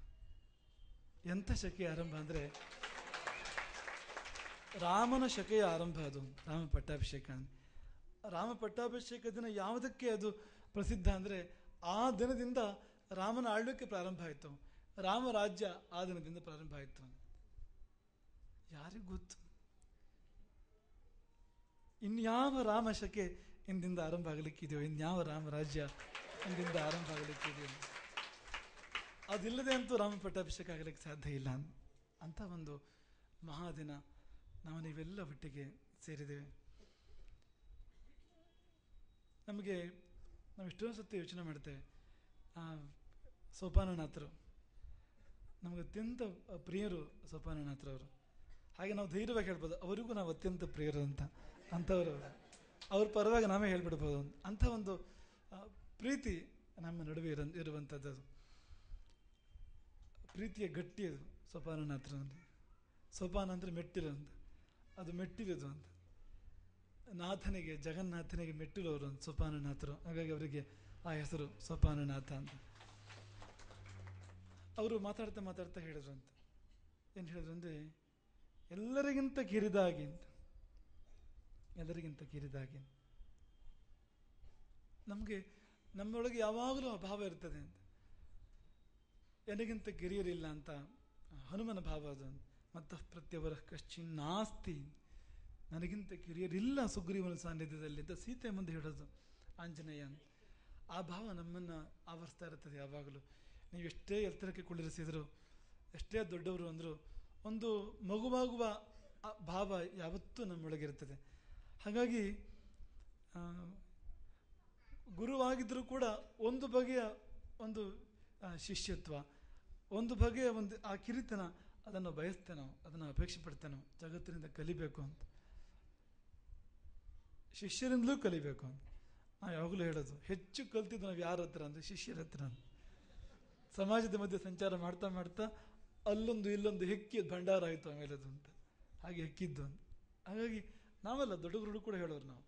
ಎಂಥ ಶಕೆಯ ಆರಂಭ ಅಂದರೆ ರಾಮನ ಶಕೆಯ ಆರಂಭ ಅದು ರಾಮ ಪಟ್ಟಾಭಿಷೇಕ. ರಾಮ ಪಟ್ಟಾಭಿಷೇಕ ದಿನ ಯಾವುದಕ್ಕೆ ಅದು ಪ್ರಸಿದ್ಧ ಅಂದರೆ ಆ ದಿನದಿಂದ ರಾಮನ ಆಳ್ವಿಕೆ ಪ್ರಾರಂಭ ಆಯಿತು, ರಾಮರಾಜ್ಯ ಆ ದಿನದಿಂದ ಪ್ರಾರಂಭ ಆಯಿತು. ಯಾರಿಗೂ ಗೊತ್ತು ಇನ್ಯಾವ ರಾಮ ಶಕೆ ಇಂದಿಂದ ಆರಂಭ ಆಗಲಿಕ್ಕಿದೆಯೋ, ಇನ್ಯಾವ ರಾಮರಾಜ್ಯ ಇಂದಿಂದ ಆರಂಭ ಆಗಲಿಕ್ಕಿದೆಯೋ. ಅದಿಲ್ಲದೆ ಅಂತೂ ರಾಮ ಪಟ್ಟಾಭಿಷೇಕ ಆಗಲಿಕ್ಕೆ ಸಾಧ್ಯ ಇಲ್ಲ. ಅಂಥ ಒಂದು ಮಹಾದಿನ ನಾವು ನೀವೆಲ್ಲ ಒಟ್ಟಿಗೆ ಸೇರಿದ್ದೇವೆ. ನಮಗೆ ನಾವು ಎಷ್ಟೊಂದು ಸತಿ ಯೋಚನೆ ಮಾಡ್ತೇವೆ, ಸೋಪಾನನಾಥರು ನಮಗೆ ಅತ್ಯಂತ ಪ್ರಿಯರು. ಸೋಪಾನನಾಥರವರು ಹಾಗೆ ನಾವು ಧೈರ್ಯವಾಗಿ ಹೇಳ್ಬೋದು, ಅವರಿಗೂ ನಾವು ಅತ್ಯಂತ ಪ್ರಿಯರು ಅಂತ. ಅಂಥವರು ಅವ್ರ ಪರವಾಗಿ ನಾವೇ ಹೇಳ್ಬಿಡ್ಬೋದು. ಅಂಥ ಒಂದು ಪ್ರೀತಿ ನಮ್ಮ ನಡುವೆ ಇರುವಂಥದ್ದು, ಪ್ರೀತಿಯ ಗಟ್ಟಿ ಅದು ಸೋಪಾನನಾಥರಲ್ಲಿ. ಸೋಪಾನ ಅಂದರೆ ಮೆಟ್ಟಿರೋದು, ಅದು ಮೆಟ್ಟಿರೋದು ಅಂತ. ನಾಥನಿಗೆ, ಜಗನ್ನಾಥನಿಗೆ ಮೆಟ್ಟಿರೋರು ಅಂತ ಸೋಪಾನನಾಥರು. ಹಾಗಾಗಿ ಅವರಿಗೆ ಆ ಹೆಸರು ಸೋಪಾನನಾಥ ಅಂತ. ಅವರು ಮಾತಾಡ್ತಾ ಹೇಳಿದ್ರು ಅಂತ. ಏನು ಹೇಳಿದ್ರು ಅಂದರೆ ಎಲ್ಲರಿಗಿಂತ ಕಿರಿದಾಗಿ ಅಂತ, ಎಲ್ಲರಿಗಿಂತ ಕಿರಿದಾಗಿ. ನಮಗೆ ನಮ್ಮೊಳಗೆ ಯಾವಾಗಲೂ ಅಭಾವ ಇರ್ತದೆ ಅಂತ. ನನಗಿಂತ ಕಿರಿಯರಿಲ್ಲ ಅಂತ ಹನುಮನ ಭಾವ ಅದು. ಮತ್ತಃ ಪ್ರತ್ಯವರ ಕಶ್ಚಿನ್ನಾಸ್ತಿ, ನನಗಿಂತ ಕಿರಿಯರಿಲ್ಲ ಸುಗ್ರೀವನ ಸಾನ್ನಿಧ್ಯದಲ್ಲಿ ಅಂತ ಸೀತೆ ಮುಂದೆ ಹೇಳೋದು ಆಂಜನೇಯ. ಆ ಭಾವ ನಮ್ಮನ್ನು ಆವರಿಸ್ತಾ ಇರ್ತದೆ ಯಾವಾಗಲೂ. ನೀವು ಎಷ್ಟೇ ಎತ್ತರಕ್ಕೆ ಕುಳ್ಳಿರಿಸಿದ್ರು, ಎಷ್ಟೇ ದೊಡ್ಡವರು ಅಂದರೂ ಒಂದು ಮಗುವಾಗುವ ಭಾವ ಯಾವತ್ತೂ ನಮ್ಮೊಳಗಿರ್ತದೆ. ಹಾಗಾಗಿ ಗುರುವಾಗಿದ್ದರೂ ಕೂಡ ಒಂದು ಬಗೆಯ ಒಂದು ಶಿಷ್ಯತ್ವ, ಒಂದು ಬಗೆಯ ಒಂದು ಆ ಕಿರಿತನ, ಅದನ್ನು ಬಯಸ್ತೇನೋ, ಅದನ್ನು ಅಪೇಕ್ಷೆ ಪಡ್ತೇನೋ. ಜಗತ್ತಿನಿಂದ ಕಲಿಬೇಕು ಅಂತ, ಶಿಷ್ಯರಿಂದಲೂ ಕಲಿಬೇಕು ಅಂತ ನಾವು ಯಾವಾಗಲೂ ಹೇಳೋದು. ಹೆಚ್ಚು ಕಲ್ತಿದ್ದು ನಾವು ಯಾರ ಹತ್ರ ಅಂದರೆ ಶಿಷ್ಯರ ಹತ್ರ. ಸಮಾಜದ ಮಧ್ಯೆ ಸಂಚಾರ ಮಾಡ್ತಾ ಮಾಡ್ತಾ ಅಲ್ಲೊಂದು ಇಲ್ಲೊಂದು ಹೆಕ್ಕಿ ಭಂಡಾರ ಆಯಿತು ಆಮೇಲೆ ಅದು ಅಂತ, ಹಾಗೆ ಹೆಕ್ಕಿದ್ದು ಅಂತ. ಹಾಗಾಗಿ ನಾವೆಲ್ಲ ದೊಡ್ಡ ಗುರುಗಳು ಕೂಡ ಹೇಳೋರು, ನಾವು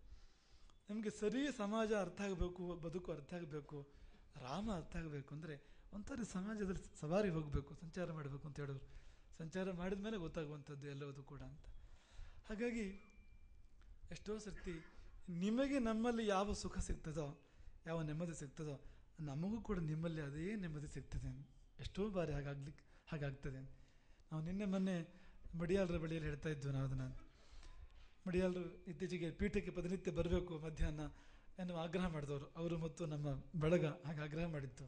ನಮಗೆ ಸರಿ ಸಮಾಜ ಅರ್ಥ ಆಗಬೇಕು, ಬದುಕು ಅರ್ಥ ಆಗಬೇಕು, ರಾಮ ಅರ್ಥ ಆಗಬೇಕು ಅಂದರೆ ಒಂಥರ ಸಮಾಜದಲ್ಲಿ ಸವಾರಿ ಹೋಗಬೇಕು, ಸಂಚಾರ ಮಾಡಬೇಕು ಅಂತ ಹೇಳೋರು. ಸಂಚಾರ ಮಾಡಿದ ಮೇಲೆ ಗೊತ್ತಾಗುವಂಥದ್ದು ಎಲ್ಲವೂ ಕೂಡ ಅಂತ. ಹಾಗಾಗಿ ಎಷ್ಟೋ ಸರ್ತಿ ನಿಮಗೆ ನಮ್ಮಲ್ಲಿ ಯಾವ ಸುಖ ಸಿಗ್ತದೋ, ಯಾವ ನೆಮ್ಮದಿ ಸಿಗ್ತದೋ, ನಮಗೂ ಕೂಡ ನಿಮ್ಮಲ್ಲಿ ಅದೇ ನೆಮ್ಮದಿ ಸಿಗ್ತದೆ. ಎಷ್ಟೋ ಬಾರಿ ಹಾಗಾಗ್ತದೆ. ನಾವು ಮೊನ್ನೆ ಮಡಿಯಾಳರ ಬಳಿಯಲ್ಲಿ ಹೇಳ್ತಾ ಇದ್ವಿ ನಾವು ಅದನ್ನು. ಮಡಿಯಾಳರು ಇತ್ತೀಚೆಗೆ ಪೀಠಕ್ಕೆ ಪ್ರತಿನಿತ್ಯ ಬರಬೇಕು ಮಧ್ಯಾಹ್ನ ಎನ್ನುವ ಆಗ್ರಹ ಮಾಡಿದವರು, ಅವರು ಮತ್ತು ನಮ್ಮ ಬಳಗ ಹಾಗೆ ಆಗ್ರಹ ಮಾಡಿತ್ತು.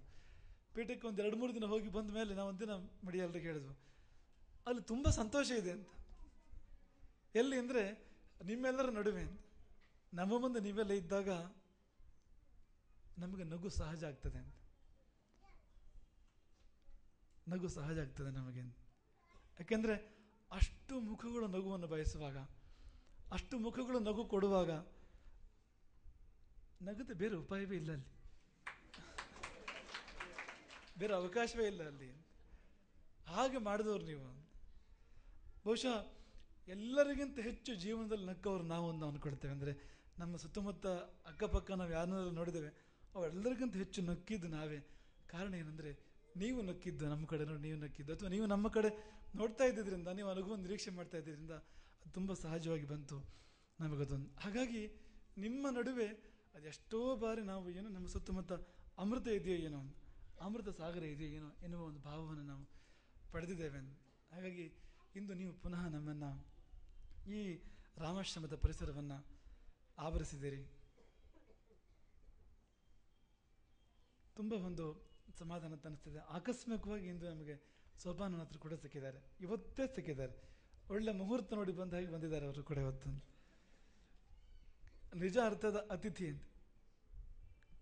ಪೀಠಕ್ಕೆ ಒಂದು 2-3 ದಿನ ಹೋಗಿ ಬಂದ ಮೇಲೆ ನಾವು ಒಂದಿನ ಮಡಿಯಾಳರಿಗೆ ಹೇಳಿದ್ವು, ಅಲ್ಲಿ ತುಂಬ ಸಂತೋಷ ಇದೆ ಅಂತ. ಎಲ್ಲಿ ಅಂದರೆ ನಿಮ್ಮೆಲ್ಲರ ನಡುವೆ ಅಂತ. ನಮ್ಮ ಮುಂದೆ ನೀವೆಲ್ಲ ಇದ್ದಾಗ ನಮಗೆ ನಗು ಸಹಜ ಆಗ್ತದೆ ಅಂತ. ನಗು ಸಹಜ ಆಗ್ತದೆ ನಮಗೆ. ಯಾಕೆಂದರೆ ಅಷ್ಟು ಮುಖಗಳು ನಗುವನ್ನು ಬಯಸುವಾಗ, ಅಷ್ಟು ಮುಖಗಳು ನಗು ಕೊಡುವಾಗ ನಗದೆ ಬೇರೆ ಉಪಾಯವೇ ಇಲ್ಲ ಅಲ್ಲಿ, ಬೇರೆ ಅವಕಾಶವೇ ಇಲ್ಲ ಅಲ್ಲಿ. ಹಾಗೆ ಮಾಡಿದವರು ನೀವು. ಬಹುಶಃ ಎಲ್ಲರಿಗಿಂತ ಹೆಚ್ಚು ಜೀವನದಲ್ಲಿ ನಕ್ಕವರು ನಾವು ಒಂದು ಅಂದ್ಕೊಳ್ತೇವೆ. ಅಂದರೆ ನಮ್ಮ ಸುತ್ತಮುತ್ತ ಅಕ್ಕಪಕ್ಕ ನಾವು ಯಾರನ್ನಾದ್ರೂ ನೋಡಿದ್ದೇವೆ, ಅವೆಲ್ಲರಿಗಿಂತ ಹೆಚ್ಚು ನಕ್ಕಿದ್ದು ನಾವೇ. ಕಾರಣ ಏನಂದರೆ ನೀವು ನಕ್ಕಿದ್ದು, ನಮ್ಮ ಕಡೆ ನೋಡಿ ನೀವು ನಕ್ಕಿದ್ದು, ಅಥವಾ ನೀವು ನಮ್ಮ ಕಡೆ ನೋಡ್ತಾ ಇದ್ದಿದ್ದರಿಂದ, ನೀವು ಅನುಭವ ನಿರೀಕ್ಷೆ ಮಾಡ್ತಾ ಇದ್ದಿದ್ದರಿಂದ ಅದು ತುಂಬ ಸಹಜವಾಗಿ ಬಂತು ನಮಗದೊಂದು. ಹಾಗಾಗಿ ನಿಮ್ಮ ನಡುವೆ ಅದೆಷ್ಟೋ ಬಾರಿ ನಾವು ಏನೋ ನಮ್ಮ ಸುತ್ತಮುತ್ತ ಅಮೃತ ಇದೆಯೋ ಏನೋ, ಅಮೃತ ಸಾಗರ ಇದೆಯೋ ಏನೋ ಎನ್ನುವ ಒಂದು ಭಾವವನ್ನು ನಾವು ಪಡೆದಿದ್ದೇವೆ. ಹಾಗಾಗಿ ಇಂದು ನೀವು ಪುನಃ ನಮ್ಮನ್ನು ಈ ರಾಮಾಶ್ರಮದ ಪರಿಸರವನ್ನು ಆವರಿಸಿದ್ದೀರಿ. ತುಂಬ ಒಂದು ಸಮಾಧಾನ ಅನ್ನಿಸ್ತದೆ. ಆಕಸ್ಮಿಕವಾಗಿ ಇಂದು ನಮಗೆ ಸೋಪಾನನ ಹತ್ರ ಕೂಡ ಸಿಕ್ಕಿದ್ದಾರೆ, ಇವತ್ತೇ ಸಿಕ್ಕಿದ್ದಾರೆ. ಒಳ್ಳೆ ಮುಹೂರ್ತ ನೋಡಿ ಬಂದ ಹಾಗೆ ಬಂದಿದ್ದಾರೆ ಅವರು ಕೂಡ ಇವತ್ತು. ನಿಜ ಅರ್ಥದ ಅತಿಥಿ ಅಂತ,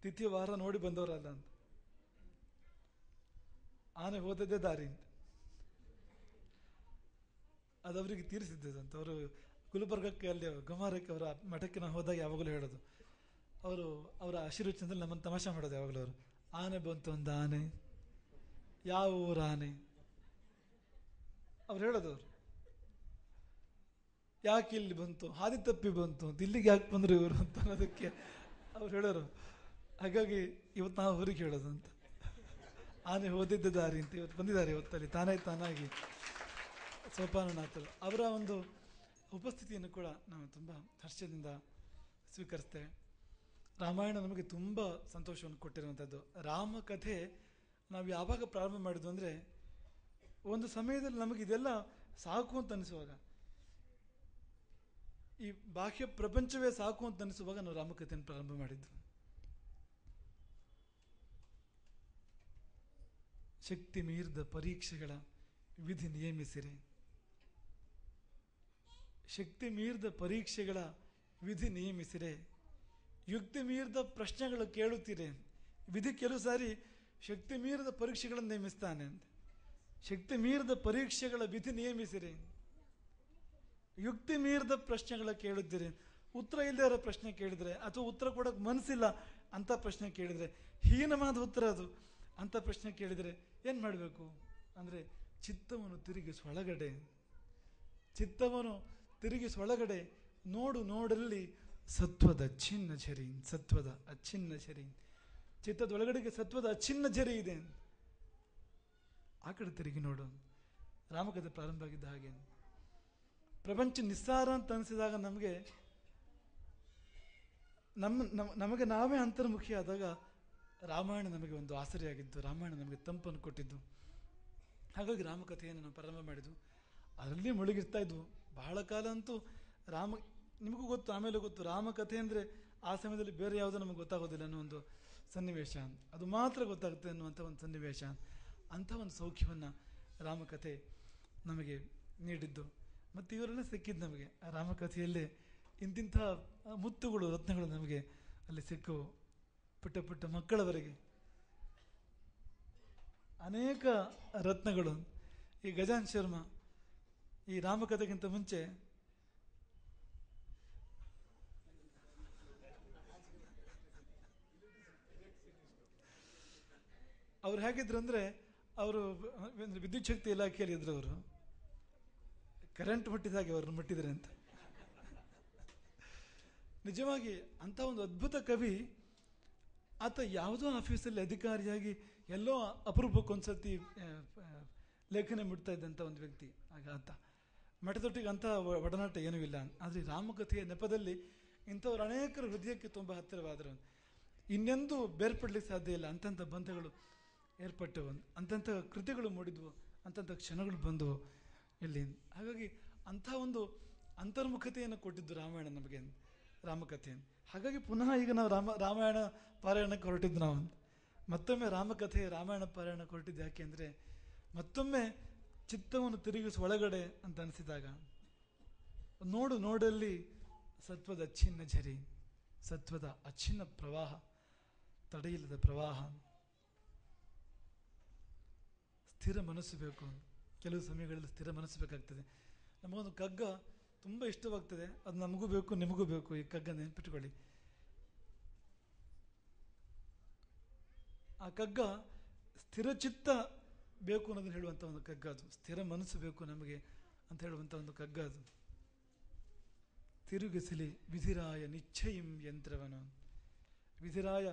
ತಿಥಿ ವಾರ ನೋಡಿ ಬಂದವರಲ್ಲ ಅಂತ. ಆನೆ ಹೋದದ್ದೇ ದಾರಿ ಅಂತ ಅದವರಿಗೆ ತೀರಿಸಿದ್ದಂತ. ಅವರು ಗುಲ್ಬರ್ಗಕ್ಕೆ, ಅಲ್ಲಿ ಗಮಾರಕ್ಕೆ, ಅವರ ಮಠಕ್ಕೆ ನಾವು ಹೋದಾಗ ಯಾವಾಗಲೂ ಹೇಳೋದು, ಅವರ ಆಶೀರ್ವಚನದಲ್ಲಿ ನಮ್ಮನ್ನು ತಮಾಷೆ ಮಾಡೋದು ಯಾವಾಗಲೂ. ಅವರು ಆನೆ ಬಂತು, ಒಂದು ಆನೆ, ಯಾವ ಊರ ಆನೆ ಅವ್ರು ಹೇಳೋದು. ಅವರು ಯಾಕೆ ಇಲ್ಲಿ ಬಂತು, ಹಾದಿ ತಪ್ಪಿ ಬಂತು ಅಂತ, ಇಲ್ಲಿಗೆ ಯಾಕೆ ಬಂದರು ಇವರು ಅಂತ ಅನ್ನೋದಕ್ಕೆ ಅವ್ರು ಹೇಳೋರು. ಹಾಗಾಗಿ ಇವತ್ತು ನಾವು ಅವ್ರಿಗೆ ಹೇಳೋದು ಅಂತ, ಆನೆ ಹೋದಿದ್ದ ದಾರಿ ಅಂತ. ಇವತ್ತು ಬಂದಿದ್ದಾರೆ, ಇವತ್ತಲ್ಲಿ ತಾನಾಗಿ ಸೋಪಾನನಾಥರು. ಅವರ ಒಂದು ಉಪಸ್ಥಿತಿಯನ್ನು ಕೂಡ ನಾವು ತುಂಬ ಹರ್ಷದಿಂದ ಸ್ವೀಕರಿಸ್ತೇವೆ. ರಾಮಾಯಣ ನಮಗೆ ತುಂಬ ಸಂತೋಷವನ್ನು ಕೊಟ್ಟಿರುವಂಥದ್ದು. ರಾಮಕಥೆ ನಾವು ಯಾವಾಗ ಪ್ರಾರಂಭ ಮಾಡಿದ್ವು ಅಂದರೆ, ಒಂದು ಸಮಯದಲ್ಲಿ ನಮಗೆ ಇದೆಲ್ಲ ಸಾಕು ಅಂತ ಅನಿಸುವಾಗ, ಈ ಬಾಹ್ಯ ಪ್ರಪಂಚವೇ ಸಾಕು ಅಂತ ಅನಿಸುವಾಗ ನಾವು ರಾಮಕಥೆಯನ್ನು ಪ್ರಾರಂಭ ಮಾಡಿದ್ದು. ಶಕ್ತಿ ಮೀರಿದ ಪರೀಕ್ಷೆಗಳ ವಿಧಿ ನಿಯಮಿಸಿರಿ, ಶಕ್ತಿ ಮೀರಿದ ಪರೀಕ್ಷೆಗಳ ವಿಧಿ ನಿಯಮಿಸಿರೆ, ಯುಕ್ತಿ ಮೀರಿದ ಪ್ರಶ್ನೆಗಳು ಕೇಳುತ್ತೀರಿ. ವಿಧಿ ಕೆಲವು ಸಾರಿ ಶಕ್ತಿ ಮೀರಿದ ಪರೀಕ್ಷೆಗಳನ್ನು ನೇಮಿಸ್ತಾನೆ ಅಂತ. ಶಕ್ತಿ ಮೀರಿದ ಪರೀಕ್ಷೆಗಳ ವಿಧಿ ನಿಯಮಿಸಿರಿ, ಯುಕ್ತಿ ಮೀರಿದ ಪ್ರಶ್ನೆಗಳ ಕೇಳುತ್ತೀರಿ. ಉತ್ತರ ಇಲ್ಲದೆ ಇರೋ ಪ್ರಶ್ನೆ ಕೇಳಿದರೆ, ಅಥವಾ ಉತ್ತರ ಕೊಡೋಕೆ ಮನಸ್ಸಿಲ್ಲ ಅಂತ ಪ್ರಶ್ನೆ ಕೇಳಿದರೆ, ಹೀನವಾದ ಉತ್ತರ ಅದು ಅಂತ ಪ್ರಶ್ನೆ ಕೇಳಿದರೆ ಏನು ಮಾಡಬೇಕು ಅಂದರೆ, ಚಿತ್ತವನ್ನು ತಿರುಗಿಸೊಳಗಡೆ, ಚಿತ್ತವನ್ನು ತಿರುಗಿಸೊಳಗಡೆ ನೋಡಲ್ಲಿ ಸತ್ವದ ಅಚ್ಛಿನ್ನ ಝರಿ, ಸತ್ವದ ಅಚ್ಛಿನ್ನ ಝರಿ, ಚಿತ್ತದೊಳಗಡೆಗೆ ಸತ್ವದ ಅಚ್ಛಿನ್ನ ಝರಿ ಇದೆ, ಆ ಕಡೆ ತಿರುಗಿ ನೋಡು. ರಾಮಕಥೆ ಪ್ರಾರಂಭ ಆಗಿದ್ದ ಹಾಗೆ. ಪ್ರಪಂಚ ನಿಸ್ಸಾರ ಅಂತ ಅನಿಸಿದಾಗ ನಮಗೆ ನಮಗೆ ನಾವೇ ಅಂತರ್ಮುಖಿ ಆದಾಗ ರಾಮಾಯಣ ನಮಗೆ ಒಂದು ಆಸರೆಯಾಗಿದ್ದು, ರಾಮಾಯಣ ನಮಗೆ ತಂಪನ್ನು ಕೊಟ್ಟಿದ್ದು. ಹಾಗಾಗಿ ರಾಮಕಥೆಯನ್ನು ನಾವು ಪ್ರಾರಂಭ ಮಾಡಿದ್ವು, ಅದರಲ್ಲಿ ಮುಳುಗಿರ್ತಾ ಇದ್ವು ಬಹಳ ಕಾಲ. ಅಂತೂ ನಿಮಗೂ ಗೊತ್ತು, ಆಮೇಲೆ ಗೊತ್ತು, ರಾಮಕಥೆ ಅಂದರೆ ಆ ಸಮಯದಲ್ಲಿ ಬೇರೆ ಯಾವುದೋ ನಮಗೆ ಗೊತ್ತಾಗೋದಿಲ್ಲ ಅನ್ನೋ ಒಂದು ಸನ್ನಿವೇಶ, ಅದು ಮಾತ್ರ ಗೊತ್ತಾಗುತ್ತೆ ಅನ್ನುವಂಥ ಒಂದು ಸನ್ನಿವೇಶ. ಅಂಥ ಒಂದು ಸೌಖ್ಯವನ್ನು ರಾಮಕಥೆ ನಮಗೆ ನೀಡಿದ್ದು. ಮತ್ತು ಇವರೆಲ್ಲ ಸಿಕ್ಕಿದ್ದು ನಮಗೆ ಆ ರಾಮಕಥೆಯಲ್ಲೇ ಇಂತಿಂಥ ಮುತ್ತುಗಳು, ರತ್ನಗಳು ನಮಗೆ ಅಲ್ಲಿ ಸಿಕ್ಕವು. ಪುಟ್ಟ ಪುಟ್ಟ ಮಕ್ಕಳವರೆಗೆ ಅನೇಕ ರತ್ನಗಳು. ಈ ಗಜಾನ್ ಶರ್ಮಾ ಈ ರಾಮಕಥೆಗಿಂತ ಮುಂಚೆ ಅವ್ರು ಹೇಗಿದ್ರು ಅಂದರೆ, ಅವರು ವಿದ್ಯುತ್ ಶಕ್ತಿ ಇಲಾಖೆಯಲ್ಲಿ ಇದ್ರು. ಅವರು ಕರೆಂಟ್ ಮುಟ್ಟಿದಾಗೆ ಅವ್ರನ್ನ ಮುಟ್ಟಿದ್ರೆ ಅಂತ. ನಿಜವಾಗಿ ಅಂಥ ಒಂದು ಅದ್ಭುತ ಕವಿ. ಆತ ಯಾವುದೋ ಆಫೀಸಲ್ಲಿ ಅಧಿಕಾರಿಯಾಗಿ ಎಲ್ಲೋ ಅಪರೂಪಕ್ಕೊಂದ್ಸತಿ ಲೇಖನೆ ಮುಟ್ತಾ ಇದ್ದಂಥ ಒಂದು ವ್ಯಕ್ತಿ. ಆಗ ಆತ ಮಠದೊಟ್ಟಿಗೆ ಅಂಥ ಒಡನಾಟ ಏನೂ ಇಲ್ಲ. ಆದರೆ ರಾಮಕಥೆಯ ನೆಪದಲ್ಲಿ ಇಂಥವ್ರು ಅನೇಕರ ಹೃದಯಕ್ಕೆ ತುಂಬ ಹತ್ತಿರವಾದರು. ಇನ್ನೆಂದೂ ಬೇರ್ಪಡಲಿಕ್ಕೆ ಸಾಧ್ಯ ಇಲ್ಲ. ಅಂಥಂಥ ಬಂಧಗಳು ಏರ್ಪಟ್ಟವು, ಅಂಥಂಥ ಕೃತಿಗಳು ಮೂಡಿದ್ವು, ಅಂಥಂಥ ಕ್ಷಣಗಳು ಬಂದವು ಇಲ್ಲಿ. ಹಾಗಾಗಿ ಅಂಥ ಒಂದು ಅಂತರ್ಮುಖತೆಯನ್ನು ಕೊಟ್ಟಿದ್ದು ರಾಮಾಯಣ ನಮಗೆ, ರಾಮಕಥೆ. ಹಾಗಾಗಿ ಪುನಃ ಈಗ ನಾವು ರಾಮಾಯಣ ಪಾರಾಯಣಕ್ಕೆ ಹೊರಟಿದ್ದು. ನಾವು ಮತ್ತೊಮ್ಮೆ ರಾಮಕಥೆ ರಾಮಾಯಣ ಪಾರಾಯಣ ಹೊರಟಿದ್ದು ಯಾಕೆ ಅಂದರೆ, ಮತ್ತೊಮ್ಮೆ ಚಿತ್ತವನ್ನು ತಿರುಗಿಸುವ ಒಳಗಡೆ ಅಂತ ಅನಿಸಿದಾಗ, ನೋಡಲ್ಲಿ ಸತ್ವದ ಅಚ್ಛಿನ್ನ ಝರಿ, ಸತ್ವದ ಅಚ್ಛಿನ್ನ ಪ್ರವಾಹ, ತಡೆಯಿಲ್ಲದ ಪ್ರವಾಹ. ಸ್ಥಿರ ಮನಸ್ಸು ಬೇಕು. ಕೆಲವು ಸಮಯಗಳಲ್ಲಿ ಸ್ಥಿರ ಮನಸ್ಸು ಬೇಕಾಗ್ತದೆ. ನಮಗೊಂದು ಕಗ್ಗ ತುಂಬ ಇಷ್ಟವಾಗ್ತದೆ, ಅದು ನಮಗೂ ಬೇಕು, ನಿಮಗೂ ಬೇಕು. ಈ ಕಗ್ಗ ನೆನಪಿಟ್ಕೊಳ್ಳಿ. ಆ ಕಗ್ಗ ಸ್ಥಿರಚಿತ್ತ ಬೇಕು ಅನ್ನೋದನ್ನು ಹೇಳುವಂಥ ಒಂದು ಕಗ್ಗ ಅದು. ಸ್ಥಿರ ಮನಸ್ಸು ಬೇಕು ನಮಗೆ ಅಂತ ಹೇಳುವಂಥ ಒಂದು ಕಗ್ಗ ಅದು. ತಿರುಗಿಸಲಿ ವಿಧಿರಾಯ ನಿಶ್ಚಯಂ ಯಂತ್ರವನು. ವಿಧಿರಾಯ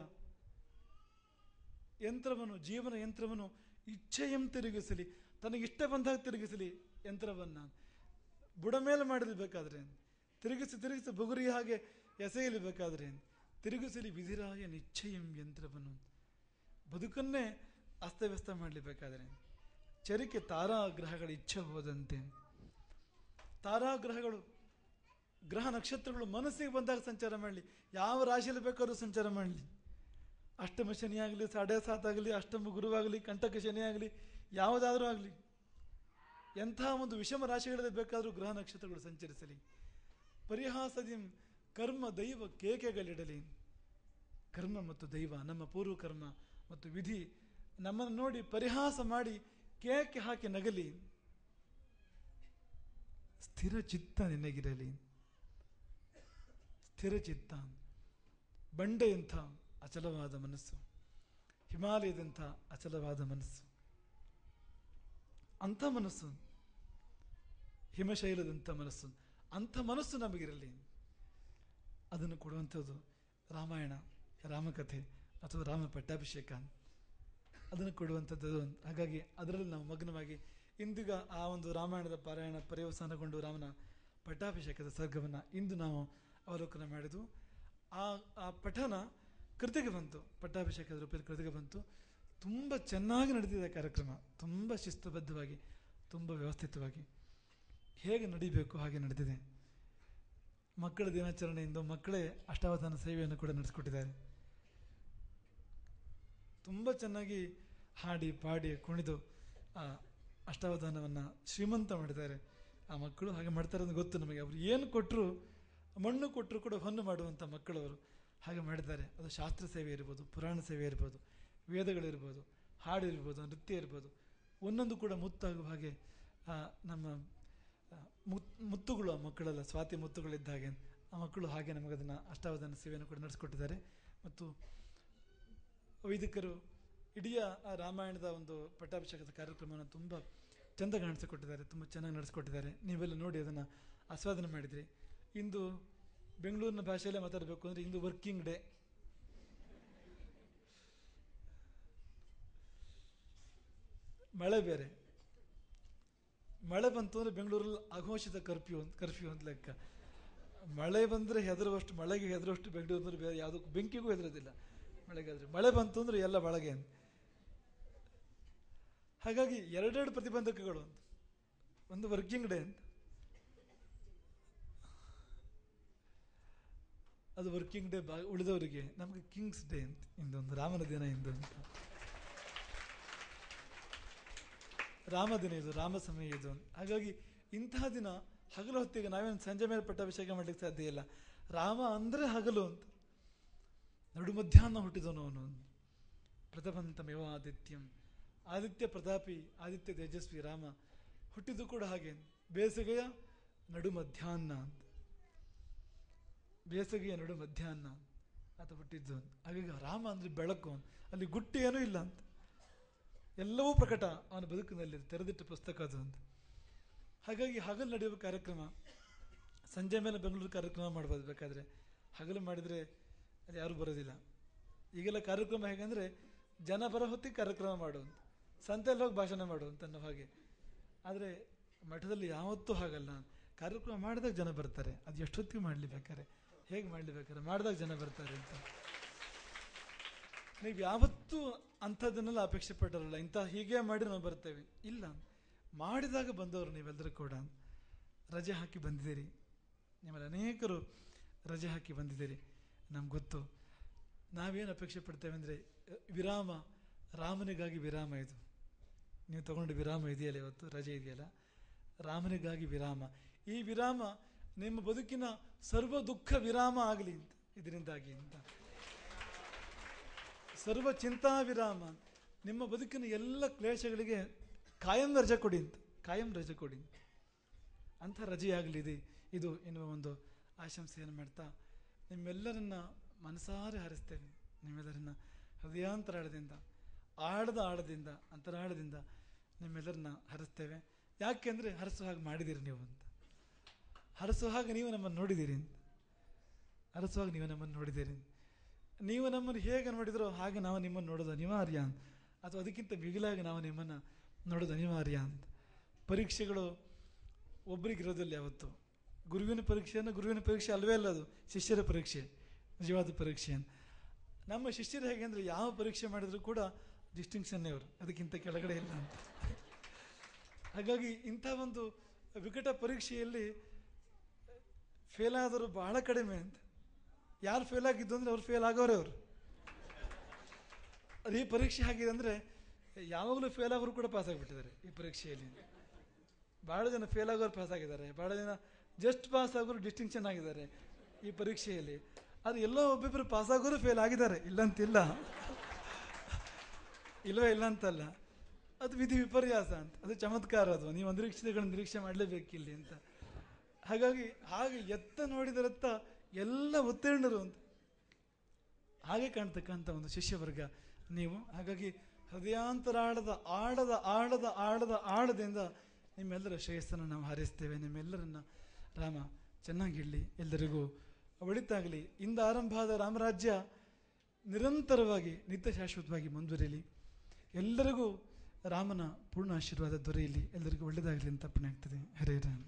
ಯಂತ್ರವನ್ನು, ಜೀವನ ಯಂತ್ರವನ್ನು ಇಚ್ಛೆಯಂ ತಿರುಗಿಸಲಿ, ತನಗಿಷ್ಟ ಬಂದಾಗ ತಿರುಗಿಸಲಿ ಯಂತ್ರವನ್ನು. ಬುಡ ಮೇಲೆ ಮಾಡಲಿ ಬೇಕಾದ್ರೆ, ತಿರುಗಿಸಿ ಬುಗುರಿ ಹಾಗೆ ಎಸೆಯಲಿ ಬೇಕಾದ್ರೆ, ತಿರುಗಿಸಲಿ ವಿಧಿರಾಯ ನಿಶ್ಚಯಂ ಯಂತ್ರವನ್ನು. ಬದುಕನ್ನೇ ಅಸ್ತವ್ಯಸ್ತ ಮಾಡಲಿ ಬೇಕಾದರೆ, ಚರಿಕೆ ತಾರಾಗ್ರಹಗಳ ಇಚ್ಛೆ ಹೋದಂತೆ. ತಾರಾಗ್ರಹಗಳು, ಗ್ರಹ ನಕ್ಷತ್ರಗಳು ಮನಸ್ಸಿಗೆ ಬಂದಾಗ ಸಂಚಾರ ಮಾಡಲಿ, ಯಾವ ರಾಶಿಯಲ್ಲಿ ಬೇಕಾದ್ರೂ ಸಂಚಾರ ಮಾಡಲಿ. ಅಷ್ಟಮ ಶನಿ ಆಗಲಿ, 7.5 ಆಗಲಿ, ಅಷ್ಟಮ ಗುರುವಾಗಲಿ, ಕಂಟಕ ಶನಿ ಆಗಲಿ, ಯಾವುದಾದ್ರೂ ಆಗಲಿ, ಎಂಥ ಒಂದು ವಿಷಮ ರಾಶಿಗಳಲ್ಲಿ ಬೇಕಾದರೂ ಗ್ರಹ ನಕ್ಷತ್ರಗಳು ಸಂಚರಿಸಲಿ. ಪರಿಹಾಸದಿ ಕರ್ಮ ದೈವ ಕೇಕೆಗಳಿಡಲಿ. ಕರ್ಮ ಮತ್ತು ದೈವ, ನಮ್ಮ ಪೂರ್ವ ಕರ್ಮ ಮತ್ತು ವಿಧಿ ನಮ್ಮನ್ನು ನೋಡಿ ಪರಿಹಾಸ ಮಾಡಿ ಕೇಕೆ ಹಾಕಿ ನಗಲಿ. ಸ್ಥಿರ ಚಿತ್ತ ನಿನಗಿರಲಿ. ಸ್ಥಿರ ಚಿತ್ತ, ಬಂಡೆಯಂಥ ಅಚಲವಾದ ಮನಸ್ಸು, ಹಿಮಾಲಯದಂಥ ಅಚಲವಾದ ಮನಸ್ಸು, ಅಂಥ ಮನಸ್ಸು, ಹಿಮಶೈಲದಂಥ ಮನಸ್ಸು, ಅಂಥ ಮನಸ್ಸು ನಮಗಿರಲಿ. ಅದನ್ನು ಕೊಡುವಂಥದ್ದು ರಾಮಾಯಣ, ರಾಮಕಥೆ ಅಥವಾ ರಾಮ ಪಟ್ಟಾಭಿಷೇಕ, ಅದನ್ನು ಕೊಡುವಂಥದ್ದು. ಹಾಗಾಗಿ ಅದರಲ್ಲಿ ನಾವು ಮಗ್ನವಾಗಿ ಇಂದೀಗ ಆ ಒಂದು ರಾಮಾಯಣದ ಪಾರಾಯಣ ಪರ್ಯವಸಾನಗೊಂಡು ರಾಮನ ಪಟ್ಟಾಭಿಷೇಕದ ಸರ್ಗವನ್ನು ಇಂದು ನಾವು ಅವಲೋಕನ ಮಾಡಿದ್ವು. ಆ ಪಠನ ಕೃತಿಗೆ ಬಂತು, ಪಟ್ಟಾಭಿಷೇಕದ ರೂಪದಲ್ಲಿ ಕೃತಿಗೆ ಬಂತು. ತುಂಬ ಚೆನ್ನಾಗಿ ನಡೆದಿದೆ ಕಾರ್ಯಕ್ರಮ, ತುಂಬ ಶಿಸ್ತುಬದ್ಧವಾಗಿ, ತುಂಬ ವ್ಯವಸ್ಥಿತವಾಗಿ ಹೇಗೆ ನಡೀಬೇಕು ಹಾಗೆ ನಡೆದಿದೆ. ಮಕ್ಕಳ ದಿನಾಚರಣೆಯಿಂದ ಮಕ್ಕಳೇ ಅಷ್ಟಾವಧಾನ ಸೇವೆಯನ್ನು ಕೂಡ ನಡೆಸಿಕೊಟ್ಟಿದ್ದಾರೆ. ತುಂಬ ಚೆನ್ನಾಗಿ ಹಾಡಿ ಪಾಡಿ ಕುಣಿದು ಆ ಅಷ್ಟಾವಧಾನವನ್ನು ಶ್ರೀಮಂತ ಮಾಡಿದ್ದಾರೆ. ಆ ಮಕ್ಕಳು ಹಾಗೆ ಮಾಡ್ತಾರೆ ಅಂತ ಗೊತ್ತು ನಮಗೆ. ಅವರು ಏನು ಕೊಟ್ಟರು, ಮಣ್ಣು ಕೊಟ್ಟರು ಕೂಡ ಹೊನ್ನು ಮಾಡುವಂಥ ಮಕ್ಕಳು ಅವರು ಹಾಗೆ ಮಾಡಿದ್ದಾರೆ. ಅದು ಶಾಸ್ತ್ರ ಸೇವೆ ಇರ್ಬೋದು, ಪುರಾಣ ಸೇವೆ ಇರ್ಬೋದು, ವೇದಗಳಿರ್ಬೋದು, ಹಾಡು ಇರ್ಬೋದು, ನೃತ್ಯ ಇರ್ಬೋದು, ಒಂದೊಂದು ಕೂಡ ಮುತ್ತಾಗುವ ಹಾಗೆ ನಮ್ಮ ಮುತ್ತುಗಳು ಆ ಮಕ್ಕಳೆಲ್ಲ ಸ್ವಾತಿ ಮುತ್ತುಗಳಿದ್ದ ಹಾಗೆ ಆ ಮಕ್ಕಳು ಹಾಗೆ ನಮಗದನ್ನು ಅಷ್ಟಾವಧಾನ ಸೇವೆಯನ್ನು ಕೂಡ ನಡೆಸಿಕೊಟ್ಟಿದ್ದಾರೆ. ಮತ್ತು ವೈದಿಕರು ಇಡೀ ಆ ರಾಮಾಯಣದ ಒಂದು ಪಟ್ಟಾಭಿಷೇಕದ ಕಾರ್ಯಕ್ರಮವನ್ನು ತುಂಬ ಚೆಂದ ಕಾಣಿಸಿಕೊಟ್ಟಿದ್ದಾರೆ, ತುಂಬ ಚೆನ್ನಾಗಿ ನಡೆಸಿಕೊಟ್ಟಿದ್ದಾರೆ. ನೀವೆಲ್ಲ ನೋಡಿ ಅದನ್ನು ಆಸ್ವಾದನೆ ಮಾಡಿದ್ರಿ. ಇಂದು ಬೆಂಗಳೂರಿನ ಭಾಷೆಯಲ್ಲೇ ಮಾತಾಡಬೇಕು ಅಂದರೆ ಇಂದು ವರ್ಕಿಂಗ್ ಡೇ. ಮಳೆ ಬೇರೆ, ಮಳೆ ಬಂತು ಅಂದರೆ ಬೆಂಗಳೂರಲ್ಲಿ ಅಘೋಷಿತ ಕರ್ಫ್ಯೂ ಅಂತ ಲೆಕ್ಕ. ಮಳೆ ಬಂದರೆ ಹೆದರುವಷ್ಟು, ಮಳೆಗೆ ಹೆದರುವಷ್ಟು ಬೆಂಗಳೂರು ಅಂದ್ರೆ ಬೇರೆ ಯಾವುದಕ್ಕೂ ಬೆಂಕಿಗೂ ಹೆದರೋದಿಲ್ಲ. ಮಳೆಗಾದ್ರೆ ಮಳೆ ಬಂತು ಅಂದರೆ ಎಲ್ಲ ಒಳಗೆ. ಹಾಗಾಗಿ ಎರಡೆರಡು ಪ್ರತಿಬಂಧಕಗಳು ಅಂತ. ಒಂದು ವರ್ಕಿಂಗ್ ಡೇ ಅಂತ, ಅದು ವರ್ಕಿಂಗ್ ಡೇ ಉಳಿದವರಿಗೆ. ನಮಗೆ ಕಿಂಗ್ಸ್ ಡೇ ಅಂತ ಇಂದೊಂದು, ರಾಮನ ದಿನ ಇಂದು ಅಂತ. ರಾಮ ದಿನ ಇದು, ರಾಮ ಸಮಯ ಇದು. ಹಾಗಾಗಿ ಇಂತಹ ದಿನ ಹಗಲು ಹೊತ್ತಿಗೆ ನಾವೇನು ಸಂಜೆ ಮೇಲೆ ಪಟ್ಟಾಭಿಷೇಕ ಮಾಡಲಿಕ್ಕೆ ಸಾಧ್ಯ ಇಲ್ಲ. ರಾಮ ಅಂದರೆ ಹಗಲು ಅಂತ. ನಡು ಮಧ್ಯಾಹ್ನ ಹುಟ್ಟಿದವನು ಅವನು. ಪ್ರಥಮಂತಮೇವ ಆದಿತ್ಯಂ, ಆದಿತ್ಯ ಪ್ರತಾಪಿ, ಆದಿತ್ಯ ತೇಜಸ್ವಿ ರಾಮ ಹುಟ್ಟಿದ್ದು ಕೂಡ ಹಾಗೆ ಬೇಸಿಗೆಯ ನಡು ಮಧ್ಯಾಹ್ನ ಅಂತ. ಬೇಸಿಗೆಯ ನಡು ಮಧ್ಯಾಹ್ನ ಆತ ಹುಟ್ಟಿದ್ದು. ಹಾಗಾಗಿ ರಾಮ ಅಂದರೆ ಬೆಳಕು, ಅಲ್ಲಿ ಗುಟ್ಟಿ ಏನೂ ಇಲ್ಲ ಅಂತ. ಎಲ್ಲವೂ ಪ್ರಕಟ ಅವನ ಬದುಕಿನಲ್ಲಿ, ತೆರೆದಿಟ್ಟ ಪುಸ್ತಕ ಅದು ಅಂತ. ಹಾಗಾಗಿ ಹಗಲು ನಡೆಯುವ ಕಾರ್ಯಕ್ರಮ, ಸಂಜೆ ಮೇಲೆ ಬೆಂಗಳೂರು ಕಾರ್ಯಕ್ರಮ ಮಾಡ್ಬೋದು ಬೇಕಾದರೆ. ಹಗಲು ಮಾಡಿದರೆ ಅಲ್ಲಿ ಯಾರೂ ಬರೋದಿಲ್ಲ. ಈಗೆಲ್ಲ ಕಾರ್ಯಕ್ರಮ ಹೇಗೆಂದರೆ ಜನ ಬರೋ ಹೊತ್ತಿಗೆ ಕಾರ್ಯಕ್ರಮ ಮಾಡುವಂತ, ಸಂತೆಯಲ್ಲಿ ಹೋಗಿ ಭಾಷಣ ಮಾಡುವಂತ ಅನ್ನೋ ಹಾಗೆ. ಆದರೆ ಮಠದಲ್ಲಿ ಯಾವತ್ತೂ ಹಾಗಲ್ಲ. ಕಾರ್ಯಕ್ರಮ ಮಾಡಿದಾಗ ಜನ ಬರ್ತಾರೆ. ಅದು ಎಷ್ಟೊತ್ತಿಗೆ ಮಾಡಲಿ ಬೇಕಾರೆ, ಹೇಗೆ ಮಾಡಲಿ ಬೇಕಾರೆ, ಮಾಡಿದಾಗ ಜನ ಬರ್ತಾರೆ ಅಂತ. ನೀವು ಯಾವತ್ತೂ ಅಂಥದ್ದನ್ನೆಲ್ಲ ಅಪೇಕ್ಷೆ ಪಟ್ಟರಲ್ಲ, ಇಂಥ ಹೀಗೆ ಮಾಡಿ ನಾವು ಬರ್ತೇವೆ ಇಲ್ಲ. ಮಾಡಿದಾಗ ಬಂದವರು ನೀವೆಲ್ಲರೂ ಕೂಡ ರಜೆ ಹಾಕಿ ಬಂದಿದ್ದೀರಿ. ನಿಮ್ಮಲ್ಲಿ ಅನೇಕರು ರಜೆ ಹಾಕಿ ಬಂದಿದ್ದೀರಿ, ನಮ್ಗೆ ಗೊತ್ತು. ನಾವೇನು ಅಪೇಕ್ಷೆ ಪಡ್ತೇವೆ ಅಂದರೆ ವಿರಾಮ, ರಾಮನಿಗಾಗಿ ವಿರಾಮ. ಇದು ನೀವು ತಗೊಂಡು ವಿರಾಮ ಇದೆಯಲ್ಲ, ಇವತ್ತು ರಜೆ ಇದೆಯಲ್ಲ, ರಾಮನಿಗಾಗಿ ವಿರಾಮ. ಈ ವಿರಾಮ ನಿಮ್ಮ ಬದುಕಿನ ಸರ್ವ ದುಃಖ ವಿರಾಮ ಆಗಲಿ ಅಂತ, ಇದರಿಂದಾಗಿ ಅಂತ. ಸರ್ವ ಚಿಂತಾ ವಿರಾಮ, ನಿಮ್ಮ ಬದುಕಿನ ಎಲ್ಲ ಕ್ಲೇಶಗಳಿಗೆ ಕಾಯಂ ರಜೆ ಕೊಡಿ ಅಂತ, ಕಾಯಂ ರಜೆ ಕೊಡಿ ಅಂಥ ರಜೆಯಾಗಲಿ ಇದು ಎನ್ನುವ ಒಂದು ಆಶಂಸೆಯನ್ನು ಮಾಡ್ತಾ ನಿಮ್ಮೆಲ್ಲರನ್ನ ಮನಸಾರೆ ಹರಿಸ್ತೇವೆ. ನಿಮ್ಮೆಲ್ಲರನ್ನ ಹೃದಯಾಂತರಾಳದಿಂದ, ಆಳದಿಂದ ಅಂತರಾಳದಿಂದ ನಿಮ್ಮೆಲ್ಲರನ್ನ ಹರಿಸ್ತೇವೆ. ಯಾಕೆಂದರೆ ಹರಿಸೋ ಹಾಗೆ ಮಾಡಿದ್ದೀರಿ ನೀವು ಅಂತ, ಹರಿಸೋ ಹಾಗೆ ನೀವು ನಮ್ಮನ್ನು ನೋಡಿದ್ದೀರಿ ಅಂತ, ಹರಿಸೋ ಹಾಗೆ ನೀವು ನಮ್ಮನ್ನು ನೋಡಿದ್ದೀರಿ. ನೀವು ನಮ್ಮನ್ನು ಹೇಗೆ ನೋಡಿದ್ರೋ ಹಾಗೆ ನಾವು ನಿಮ್ಮನ್ನು ನೋಡೋದು ಅನಿವಾರ್ಯ ಅಂತ, ಅಥವಾ ಅದಕ್ಕಿಂತ ಮಿಗಿಲಾಗಿ ನಾವು ನಿಮ್ಮನ್ನು ನೋಡೋದು ಅನಿವಾರ್ಯ ಅಂತ. ಪರೀಕ್ಷೆಗಳು ಒಬ್ಬರಿಗಿರೋದಿಲ್ಲ ಯಾವತ್ತು. ಗುರುವಿನ ಪರೀಕ್ಷೆ ಅಲ್ವೇ ಅಲ್ಲ, ಅದು ಶಿಷ್ಯರ ಪರೀಕ್ಷೆ, ನಿಜವಾದ ಪರೀಕ್ಷೆ ಅಂತ. ನಮ್ಮ ಶಿಷ್ಯರು ಹೇಗೆ ಅಂದರೆ ಯಾವ ಪರೀಕ್ಷೆ ಮಾಡಿದರೂ ಕೂಡ ಡಿಸ್ಟಿಂಕ್ಷನ್ನೇ ಅವರು, ಅದಕ್ಕಿಂತ ಕೆಳಗಡೆ ಇಲ್ಲ ಅಂತ. ಹಾಗಾಗಿ ಇಂಥ ಒಂದು ವಿಕಟ ಪರೀಕ್ಷೆಯಲ್ಲಿ ಫೇಲ್ ಆದವರು ಬಹಳ ಕಡಿಮೆ ಅಂತ. ಯಾರು ಫೇಲ್ ಆಗಿದ್ದು ಅಂದರೆ ಅವ್ರು ಫೇಲ್ ಆಗೋರೆ ಅವರು. ಅದು ಈ ಪರೀಕ್ಷೆ ಆಗಿದೆ ಅಂದರೆ ಯಾವಾಗಲೂ ಫೇಲ್ ಆಗೋರು ಕೂಡ ಪಾಸ್ ಆಗಿಬಿಟ್ಟಿದ್ದಾರೆ ಈ ಪರೀಕ್ಷೆಯಲ್ಲಿ. ಭಾಳ ಜನ ಫೇಲ್ ಆಗೋರು ಪಾಸ್ ಆಗಿದ್ದಾರೆ, ಭಾಳ ಜನ ಜಸ್ಟ್ ಪಾಸ್ ಆಗೋರು ಡಿಸ್ಟಿಂಕ್ಷನ್ ಆಗಿದ್ದಾರೆ ಈ ಪರೀಕ್ಷೆಯಲ್ಲಿ. ಅದು ಎಲ್ಲೋ ಒಬ್ಬೊಬ್ಬರು ಪಾಸ್ ಆಗೋರು ಫೇಲ್ ಆಗಿದ್ದಾರೆ, ಇಲ್ಲಂತಿಲ್ಲ, ಇಲ್ಲ ಅಂತಲ್ಲ. ಅದು ವಿಧಿ ವಿಪರ್ಯಾಸ ಅಂತ, ಅದು ಚಮತ್ಕಾರ. ಅದು ನೀವು ನಿರೀಕ್ಷೆಗಳನ್ನು ನಿರೀಕ್ಷೆ ಮಾಡಲೇಬೇಕಿಲ್ಲಿ ಅಂತ. ಹಾಗಾಗಿ ಹಾಗೆ ಎತ್ತ ನೋಡಿದರತ್ತ ಎಲ್ಲ ಉತ್ತೀರ್ಣರು ಅಂತ ಹಾಗೆ ಕಾಣ್ತಕ್ಕಂಥ ಒಂದು ಶಿಷ್ಯವರ್ಗ ನೀವು. ಹಾಗಾಗಿ ಹೃದಯಾಂತರಾಳದ ಆಳದಿಂದ ನಿಮ್ಮೆಲ್ಲರ ಶ್ರೇಯಸ್ಸನ್ನು ನಾವು ಹಾರೈಸ್ತೇವೆ. ನಿಮ್ಮೆಲ್ಲರನ್ನ ರಾಮ ಚೆನ್ನಾಗಿರಲಿ, ಎಲ್ಲರಿಗೂ ಒಳಿತಾಗಲಿ. ಇಂದ ಆರಂಭ ಆದ ರಾಮರಾಜ್ಯ ನಿರಂತರವಾಗಿ ನಿತ್ಯ ಶಾಶ್ವತವಾಗಿ ಮುಂದುವರಿಯಲಿ. ಎಲ್ಲರಿಗೂ ರಾಮನ ಪೂರ್ಣ ಆಶೀರ್ವಾದ ದೊರೆಯಲಿ, ಎಲ್ಲರಿಗೂ ಒಳ್ಳೆಯದಾಗಲಿ ಅಂತ ಅರ್ಪಣೆ ಆಗ್ತದೆ. ಹರೇ ರಾಮ.